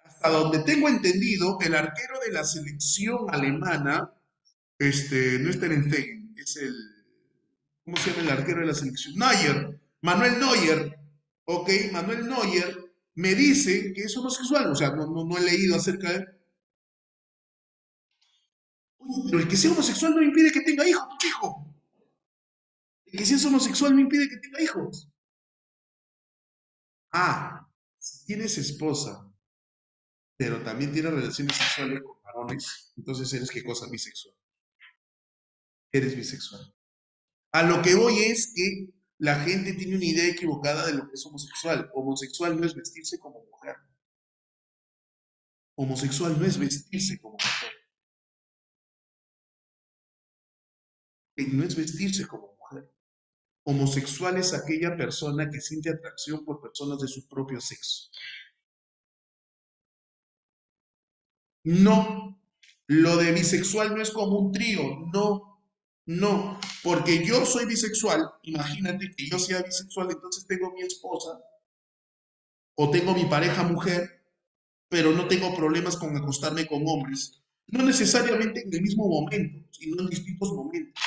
Hasta donde tengo entendido, el arquero de la selección alemana, no es Ter Stegen, es ¿cómo se llama el arquero de la selección? Neuer, Manuel Neuer, ok, Manuel Neuer me dice que es homosexual, o sea, no he leído acerca de... Oye, pero el que sea homosexual no impide que tenga hijos, chico. El que sea homosexual no impide que tenga hijos. Ah, si tienes esposa, pero también tienes relaciones sexuales con varones, entonces eres qué cosa bisexual. Eres bisexual. A lo que voy es que la gente tiene una idea equivocada de lo que es homosexual. Homosexual no es vestirse como mujer. Homosexual no es vestirse como mujer. No es vestirse como mujer. Homosexual es aquella persona que siente atracción por personas de su propio sexo. No, lo de bisexual no es como un trío, no, no, porque yo soy bisexual, imagínate que yo sea bisexual, entonces tengo mi esposa o tengo mi pareja mujer, pero no tengo problemas con acostarme con hombres, no necesariamente en el mismo momento, sino en distintos momentos.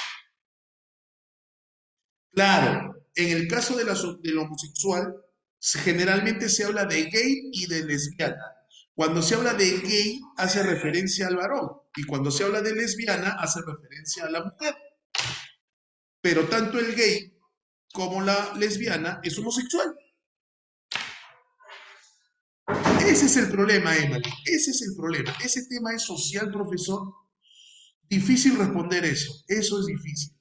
Claro, en el caso del homosexual, generalmente se habla de gay y de lesbiana. Cuando se habla de gay, hace referencia al varón, y cuando se habla de lesbiana, hace referencia a la mujer. Pero tanto el gay como la lesbiana es homosexual. Ese es el problema, Emily. Ese es el problema. Ese tema es social, profesor. Difícil responder eso. Eso es difícil.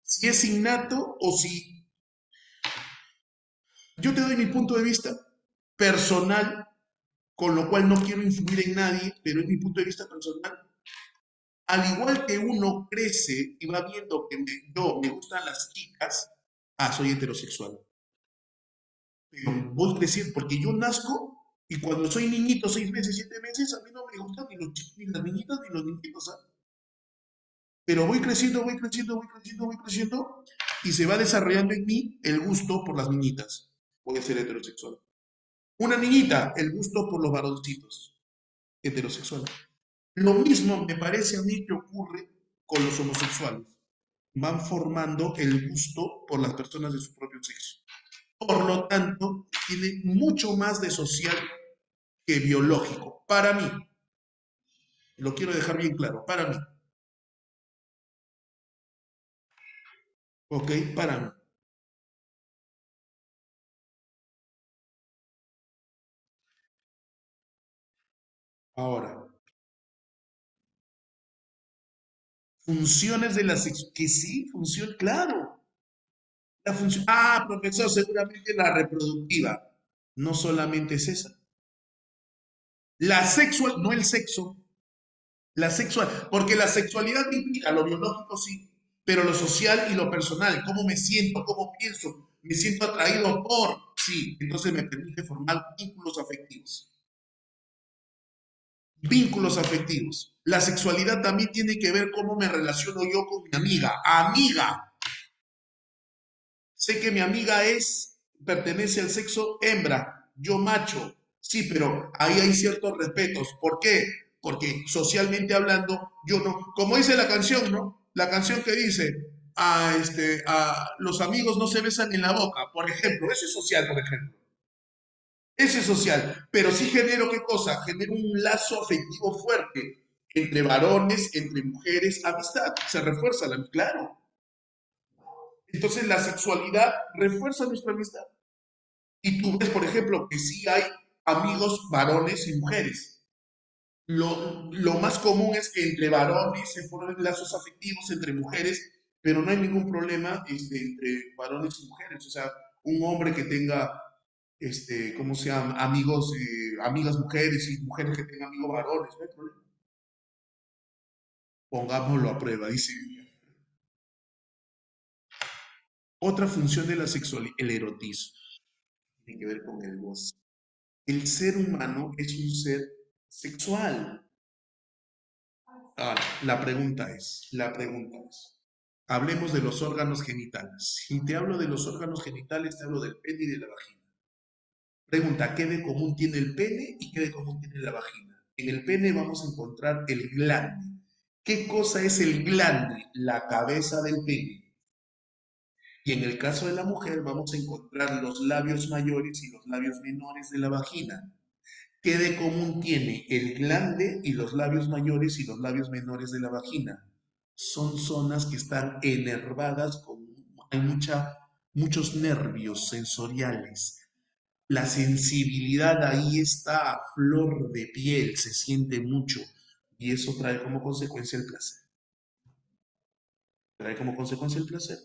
Si es innato o si... Yo te doy mi punto de vista personal, con lo cual no quiero influir en nadie, pero es mi punto de vista personal. Al igual que uno crece y va viendo que yo me gustan las chicas, soy heterosexual. Pero voy creciendo, porque yo nazco y cuando soy niñito, 6 meses, 7 meses, a mí no me gustan ni los chicos, ni las niñitas, ni los niñitos, ¿sabes? Pero voy creciendo, voy creciendo, voy creciendo, voy creciendo, y se va desarrollando en mí el gusto por las niñitas. Voy a ser heterosexual. Una niñita, el gusto por los varoncitos, heterosexual. Lo mismo me parece a mí que ocurre con los homosexuales. Van formando el gusto por las personas de su propio sexo. Por lo tanto, tiene mucho más de social que biológico. Para mí, lo quiero dejar bien claro, para mí, ¿ok? Para mí. Ahora, Funciones de la sexualidad, que sí, función, claro. La función, profesor, seguramente la reproductiva. No solamente es esa. La sexual, no el sexo, la sexual, porque la sexualidad implica lo biológico, sí, pero lo social y lo personal, cómo me siento, cómo pienso, me siento atraído por, sí, entonces me permite formar vínculos afectivos. Vínculos afectivos. La sexualidad también tiene que ver cómo me relaciono yo con mi amiga. Amiga, sé que mi amiga pertenece al sexo hembra, yo macho. Sí, pero ahí hay ciertos respetos. ¿Por qué? Porque socialmente hablando, yo no, como dice la canción, ¿no? La canción que dice, los amigos no se besan en la boca, por ejemplo, eso es social, por ejemplo. Ese es social, pero sí genero qué cosa, genero un lazo afectivo fuerte entre varones, entre mujeres, amistad, se refuerza la, claro. Entonces la sexualidad refuerza nuestra amistad. Y tú ves, por ejemplo, que sí hay amigos varones y mujeres. Lo más común es que entre varones se formen lazos afectivos, entre mujeres, pero no hay ningún problema entre varones y mujeres. O sea, un hombre que tenga, ¿cómo se llama? Amigos, amigas mujeres y mujeres que tengan amigos varones, no hay problema. Pongámoslo a prueba, dice. Otra función de la sexualidad, el erotismo, tiene que ver con el goce. El ser humano es un ser sexual. Ahora, la pregunta es, hablemos de los órganos genitales. Si te hablo de los órganos genitales, te hablo del pene y de la vagina. Pregunta, ¿qué de común tiene el pene y qué de común tiene la vagina? En el pene vamos a encontrar el glande. ¿Qué cosa es el glande? La cabeza del pene. Y en el caso de la mujer vamos a encontrar los labios mayores y los labios menores de la vagina. ¿Qué de común tiene el glande y los labios mayores y los labios menores de la vagina? Son zonas que están enervadas, hay muchos nervios sensoriales. La sensibilidad ahí está a flor de piel, se siente mucho y eso trae como consecuencia el placer. Trae como consecuencia el placer.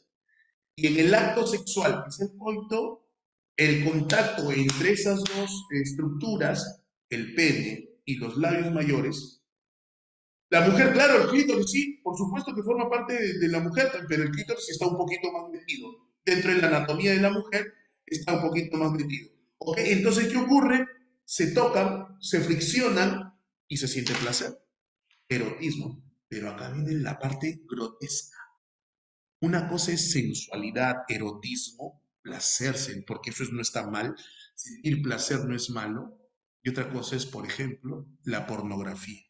Y en el acto sexual, que es el coito, el contacto entre esas dos estructuras, el pene y los labios mayores, la mujer, claro, el clítoris sí, por supuesto que forma parte de la mujer, pero el clítoris sí está un poquito más metido. Dentro de la anatomía de la mujer está un poquito más metido. ¿Ok? Entonces, ¿qué ocurre? Se tocan, se friccionan y se siente placer. Erotismo. Pero acá viene la parte grotesca. Una cosa es sensualidad, erotismo, placer, porque eso no está mal. Sentir placer no es malo. Y otra cosa es, por ejemplo, la pornografía.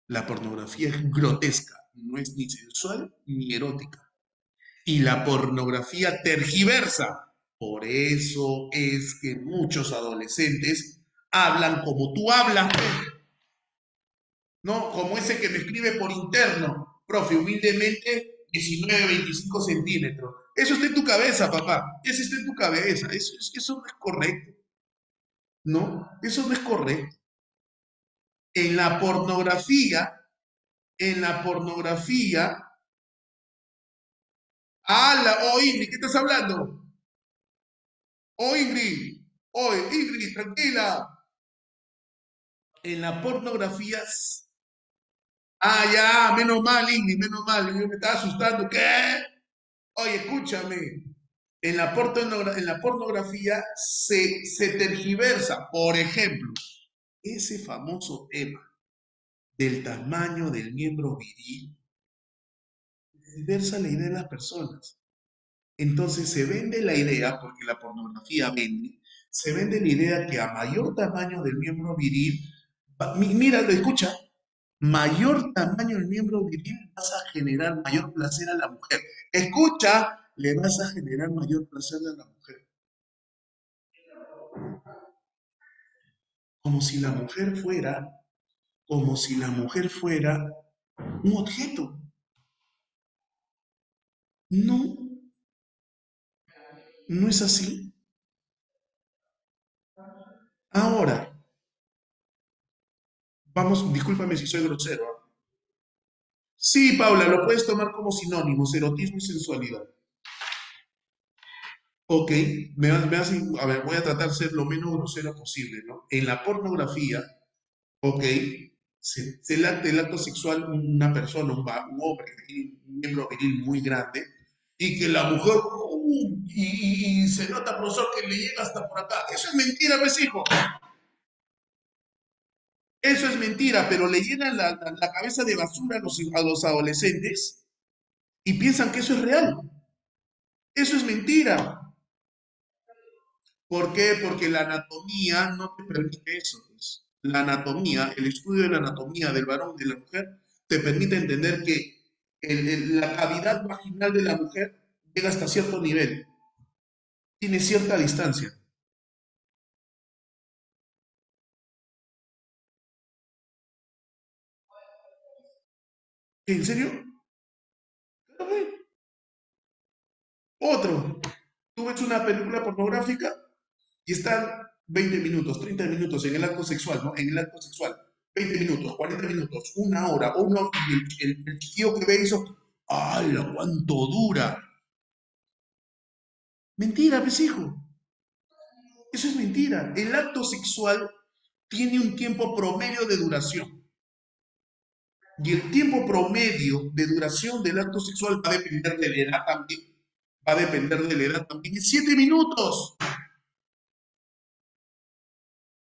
La pornografía es grotesca, no es ni sensual ni erótica. Y la pornografía tergiversa. Por eso es que muchos adolescentes hablan como tú hablas, ¿no? Como ese que me escribe por interno, profe, humildemente 19, 25 centímetros. Eso está en tu cabeza, papá. Eso está en tu cabeza. Eso no es correcto. No, eso no es correcto. En la pornografía, en la pornografía, ¡hala! Oh, Ingrid, ¿qué estás hablando? Oh, Ingrid. Oh, Ingrid, tranquila. En la pornografía. Ya, menos mal, Ingrid, menos mal. Yo me estaba asustando. ¿Qué? Oye, escúchame. En la pornografía se tergiversa, por ejemplo, ese famoso tema del tamaño del miembro viril, tergiversa la idea de las personas. Entonces se vende la idea, porque la pornografía vende, se vende la idea que a mayor tamaño del miembro viril, mira, escucha, mayor tamaño del miembro viril vas a generar mayor placer a la mujer. Escucha, le vas a generar mayor placer a la mujer. Como si la mujer fuera, como si la mujer fuera un objeto. No, no es así. Ahora, vamos, discúlpame si soy grosero, ¿ah? Sí, Paula, lo puedes tomar como sinónimos, erotismo y sensualidad. Ok, a ver, voy a tratar de ser lo menos grosero posible, ¿no? En la pornografía, ok, el acto sexual una persona, un hombre que tiene un miembro viril muy grande y que la mujer, y se nota, profesor, que le llega hasta por acá. Eso es mentira, pues, hijo. Eso es mentira, pero le llenan la cabeza de basura a los adolescentes y piensan que eso es real. Eso es mentira. ¿Por qué? Porque la anatomía no te permite eso, pues. La anatomía, el estudio de la anatomía del varón y de la mujer, te permite entender que la cavidad vaginal de la mujer llega hasta cierto nivel, tiene cierta distancia. ¿En serio? Otro. Tú ves una película pornográfica y están 20 minutos, 30 minutos en el acto sexual, ¿no? En el acto sexual. 20 minutos, 40 minutos, una hora, y el tío que ve eso, ¡hala, cuánto dura! Mentira, pues hijo. Eso es mentira. El acto sexual tiene un tiempo promedio de duración. Y el tiempo promedio de duración del acto sexual va a depender de la edad también. Va a depender de la edad también. Es 7 minutos.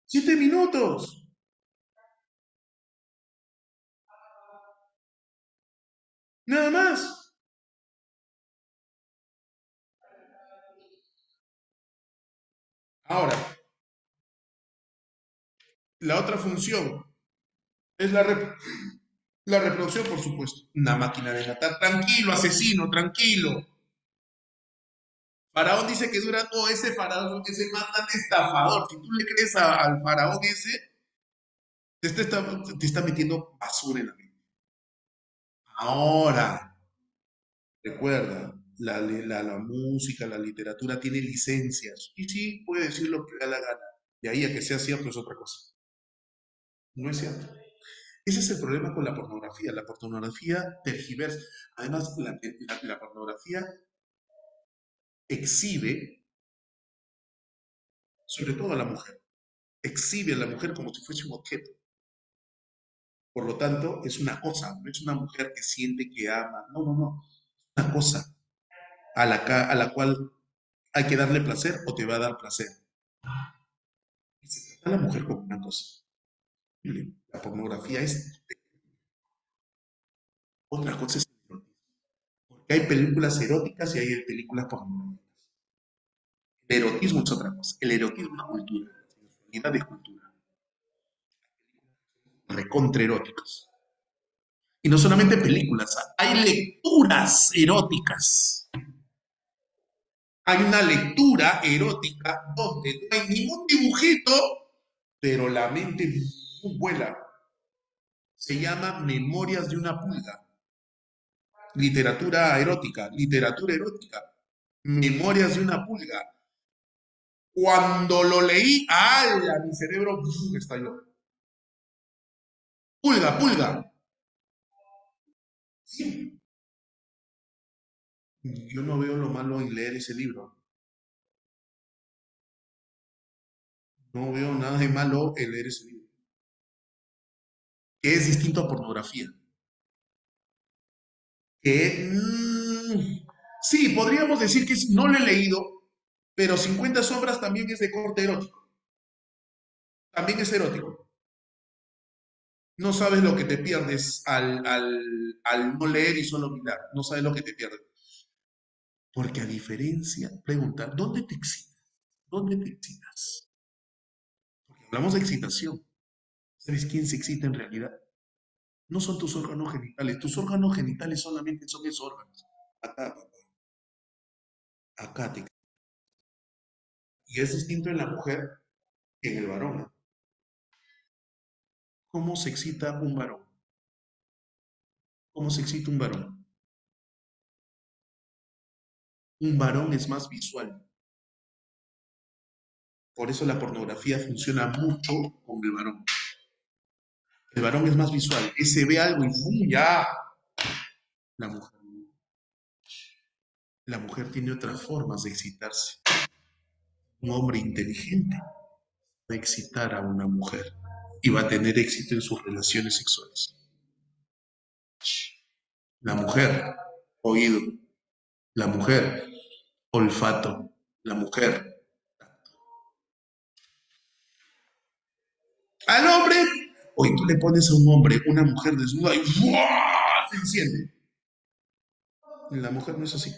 7 minutos. Nada más. Ahora, la otra función es la reproducción, por supuesto. Una máquina de matar. Tranquilo, asesino, tranquilo. Faraón dice que dura todo ese faraón, ese más tan estafador. Si tú le crees al faraón ese, te está metiendo basura en la mente. Ahora, recuerda, la música, la literatura tiene licencias. Y sí, puede decir lo que le da la gana. De ahí a que sea cierto es otra cosa. No es cierto. Ese es el problema con la pornografía. La pornografía tergiversa. Además, la pornografía exhibe, sobre todo a la mujer, exhibe a la mujer como si fuese un objeto. Por lo tanto, es una cosa, no es una mujer que siente que ama. No, no, no. Es una cosa a la cual hay que darle placer o te va a dar placer. Y se trata a la mujer como una cosa. La pornografía es otra cosa. Es el erotismo. Porque hay películas eróticas y hay películas pornográficas. El erotismo es otra cosa. El erotismo es cultura. La sensualidad es cultura. Recontra eróticas. Y no solamente películas, hay lecturas eróticas. Hay una lectura erótica donde no hay ningún dibujito, pero la mente vuela. Se llama Memorias de una pulga. Literatura erótica, literatura erótica. Memorias de una pulga. Cuando lo leí, ¡ala! Mi cerebro estalló. Pulga, pulga. Sí. Yo no veo lo malo en leer ese libro. No veo nada de malo en leer ese libro. Que es distinto a pornografía. Sí, podríamos decir que no lo he leído, pero 50 sombras también es de corte erótico. También es erótico. No sabes lo que te pierdes al no leer y solo mirar. No sabes lo que te pierdes. Porque a diferencia, pregunta, ¿dónde te excitas? ¿Dónde te excitas? Porque hablamos de excitación. ¿Sabes quién se excita en realidad? No son tus órganos genitales. Tus órganos genitales solamente son esos órganos. Acá, papá. Acá te. Y es distinto en la mujer que en el varón, ¿no? ¿Cómo se excita un varón? ¿Cómo se excita un varón? Un varón es más visual. Por eso la pornografía funciona mucho con el varón. El varón es más visual. Ese ve algo y ¡fum! Ya. La mujer, la mujer tiene otras formas de excitarse. Un hombre inteligente va a excitar a una mujer y va a tener éxito en sus relaciones sexuales. La mujer, oído. La mujer, olfato. La mujer. Al hombre, hoy tú le pones a un hombre una mujer desnuda y ¡buah! Se enciende. La mujer no es así.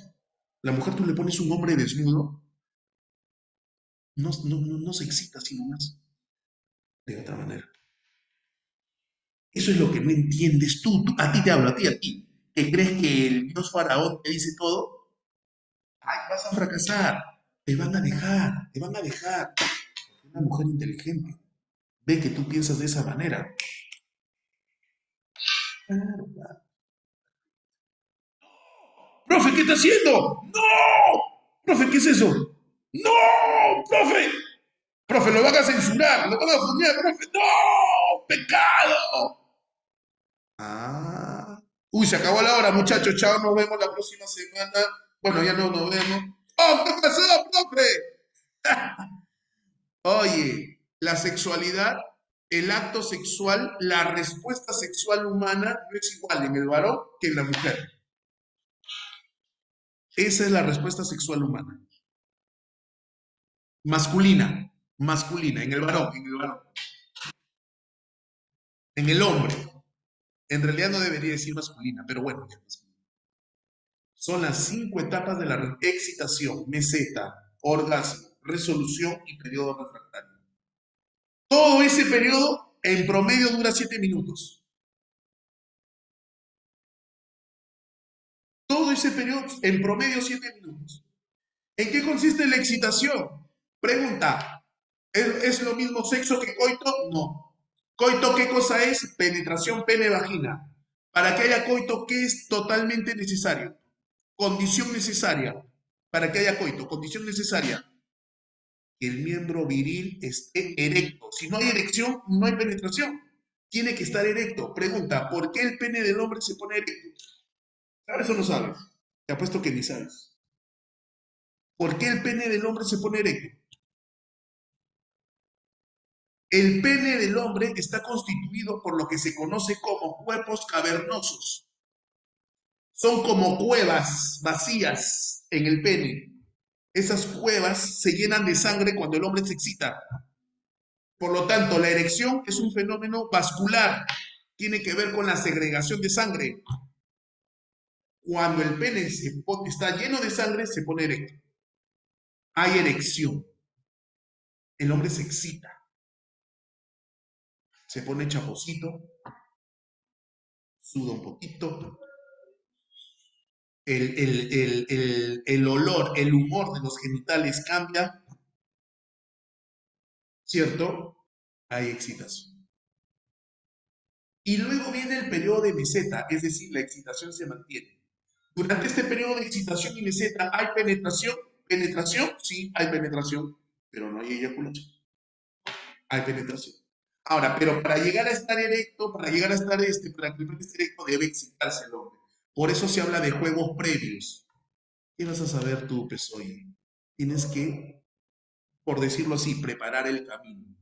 La mujer tú le pones un hombre desnudo, no se excita sino más, de otra manera. Eso es lo que no entiendes tú. A ti te hablo, a ti, que crees que el dios faraón te dice todo. Ay, vas a fracasar, te van a dejar, te van a dejar. Una mujer inteligente ve que tú piensas de esa manera. Claro, claro. Profe, ¿qué está haciendo? ¡No! Profe, ¿qué es eso? ¡No! ¡Profe! Profe, lo van a censurar, lo van a funar, profe. ¡No! ¡Pecado! Ah. Uy, se acabó la hora, muchachos. Chao, nos vemos la próxima semana. Bueno, ya no nos vemos. ¡Oh, qué pasó, profe! Oye, la sexualidad, el acto sexual, la respuesta sexual humana no es igual en el varón que en la mujer. Esa es la respuesta sexual humana. Masculina, masculina, en el varón, en el varón. En el hombre. En realidad no debería decir masculina, pero bueno, ya masculina. Son las 5 etapas de la excitación, meseta, orgasmo, resolución y periodo refractario. Todo ese periodo en promedio dura 7 minutos. Todo ese periodo en promedio 7 minutos. ¿En qué consiste la excitación? Pregunta, ¿es lo mismo sexo que coito? No. ¿Coito qué cosa es? Penetración pene-vagina. Para que haya coito, ¿qué es totalmente necesario? Condición necesaria para que haya coito, condición necesaria, que el miembro viril esté erecto. Si no hay erección, no hay penetración. Tiene que estar erecto. Pregunta, ¿por qué el pene del hombre se pone erecto? ¿Sabes o no sabes? Te apuesto que ni sabes. ¿Por qué el pene del hombre se pone erecto? El pene del hombre está constituido por lo que se conoce como cuerpos cavernosos. Son como cuevas vacías en el pene. Esas cuevas se llenan de sangre cuando el hombre se excita. Por lo tanto, la erección es un fenómeno vascular. Tiene que ver con la segregación de sangre. Cuando el pene está lleno de sangre, se pone erecto. Hay erección. El hombre se excita. Se pone chaposito, suda un poquito. El olor, el humor de los genitales cambia, ¿cierto? Hay excitación. Y luego viene el periodo de meseta, es decir, la excitación se mantiene. Durante este periodo de excitación y meseta, ¿hay penetración? ¿Penetración? Sí, hay penetración, pero no hay eyaculación. Hay penetración. Ahora, pero para llegar a estar erecto, para llegar a estar para que el pene esté erecto, debe excitarse el hombre. Por eso se habla de juegos previos. ¿Qué vas a saber tú, Pesoy? Tienes que, por decirlo así, preparar el camino.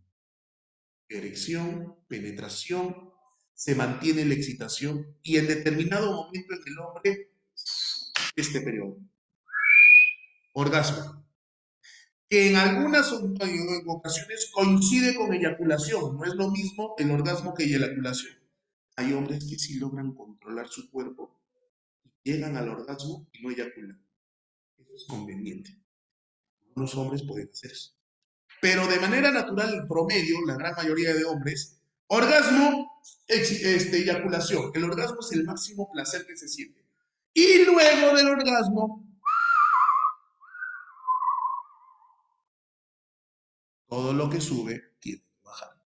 Erección, penetración, se mantiene la excitación y en determinado momento en el hombre, este periodo, orgasmo, que en algunas ocasiones coincide con eyaculación. No es lo mismo el orgasmo que la eyaculación. Hay hombres que sí logran controlar su cuerpo, llegan al orgasmo y no eyaculan. Eso es conveniente. Algunos hombres pueden hacer eso. Pero de manera natural, el promedio, la gran mayoría de hombres, orgasmo, eyaculación. El orgasmo es el máximo placer que se siente. Y luego del orgasmo, todo lo que sube tiene que bajar.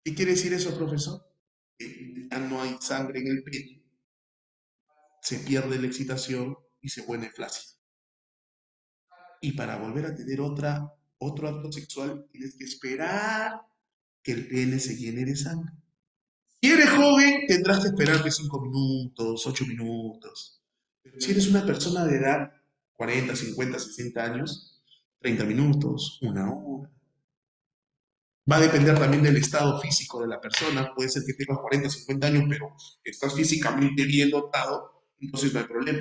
¿Qué quiere decir eso, profesor? Que ya no hay sangre en el pene, se pierde la excitación y se pone flácido. Y para volver a tener otro acto sexual, tienes que esperar que el pene se llene de sangre. Si eres joven, tendrás que esperarte 5 minutos, 8 minutos. Pero si eres una persona de edad, 40, 50, 60 años, 30 minutos, una hora. Va a depender también del estado físico de la persona. Puede ser que tengas 40, 50 años, pero estás físicamente bien dotado, entonces no hay problema.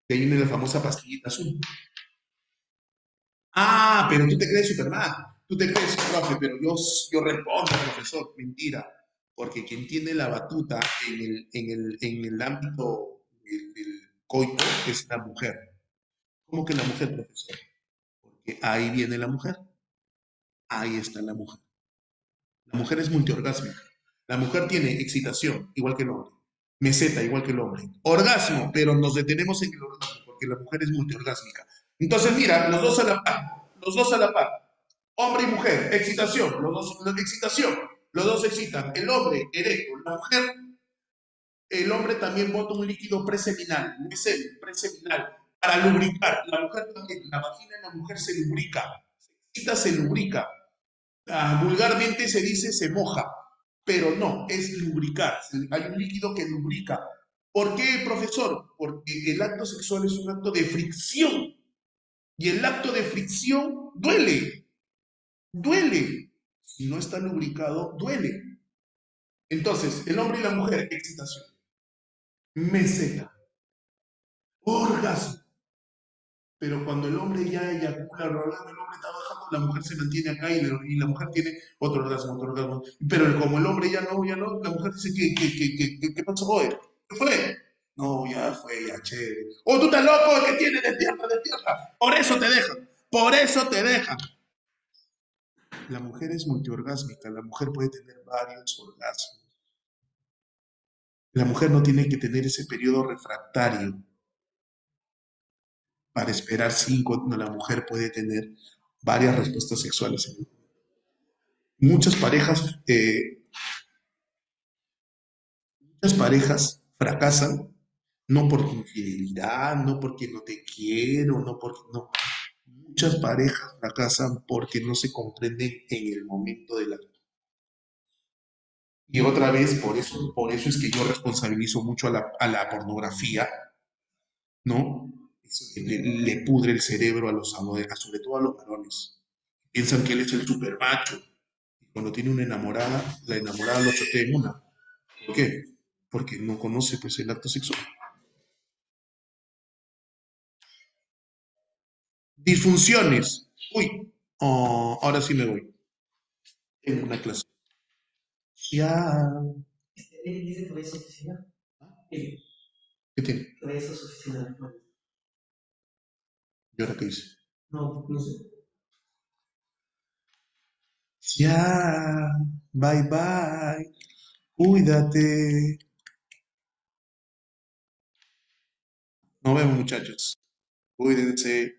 De ahí viene la famosa pastillita azul. Ah, pero tú te crees Superman. Tú te crees, profe, pero yo respondo, profesor. Mentira. Porque quien tiene la batuta en el ámbito del coito es la mujer. ¿Cómo que la mujer, profesor? Porque ahí viene la mujer. Ahí está la mujer. La mujer es multiorgásmica. La mujer tiene excitación, igual que el hombre. Meseta, igual que el hombre. Orgasmo, pero nos detenemos en el orgasmo, porque la mujer es multiorgásmica. Entonces, mira, los dos a la par. Los dos a la par. Hombre y mujer, excitación, excitación. Los dos excitan. El hombre, erecto. La mujer, el hombre también bota un líquido preseminal, preseminal, para lubricar. La mujer también, la vagina de la mujer se lubrica. Se excita, se lubrica. Vulgarmente se dice se moja, pero no, es lubricar. Hay un líquido que lubrica. ¿Por qué, profesor? Porque el acto sexual es un acto de fricción y el acto de fricción duele, duele. Si no está lubricado, duele. Entonces, el hombre y la mujer, excitación, meseta, orgasmo. Pero cuando el hombre ya eyacula, el hombre está bajando, la mujer se mantiene acá y la mujer tiene otro orgasmo, otro orgasmo. Pero como el hombre ya no, la mujer dice, ¿qué pasó, joder? ¿Qué fue? No, ya fue, ya chévere. ¡Oh, tú estás loco! ¿Qué tienes? Despierta, despierta. Por eso te dejan. Por eso te dejan. La mujer es multiorgásmica. La mujer puede tener varios orgasmos. La mujer no tiene que tener ese periodo refractario para esperar 5. No, la mujer puede tener varias respuestas sexuales. Muchas parejas, muchas parejas fracasan no por infidelidad, no porque no te quiero, no porque no. Muchas parejas fracasan porque no se comprenden en el momento de la. Y otra vez, por eso es que yo responsabilizo mucho a la pornografía, ¿no? Eso le pudre el cerebro a los amoderas, sobre todo a los varones. Piensan que él es el super macho. Y cuando tiene una enamorada, la enamorada lo chotea en una. ¿Por qué? Porque no conoce pues el acto sexual. Disfunciones. Uy, oh, ahora sí me voy. Tengo una clase. Ya. Él dice que va a su oficina. Él, ¿Qué tiene? que vaya a su oficina después. ¿Y ahora qué hice? No, no sé. Ya. Bye bye. Cuídate. Nos vemos, muchachos. Cuídense.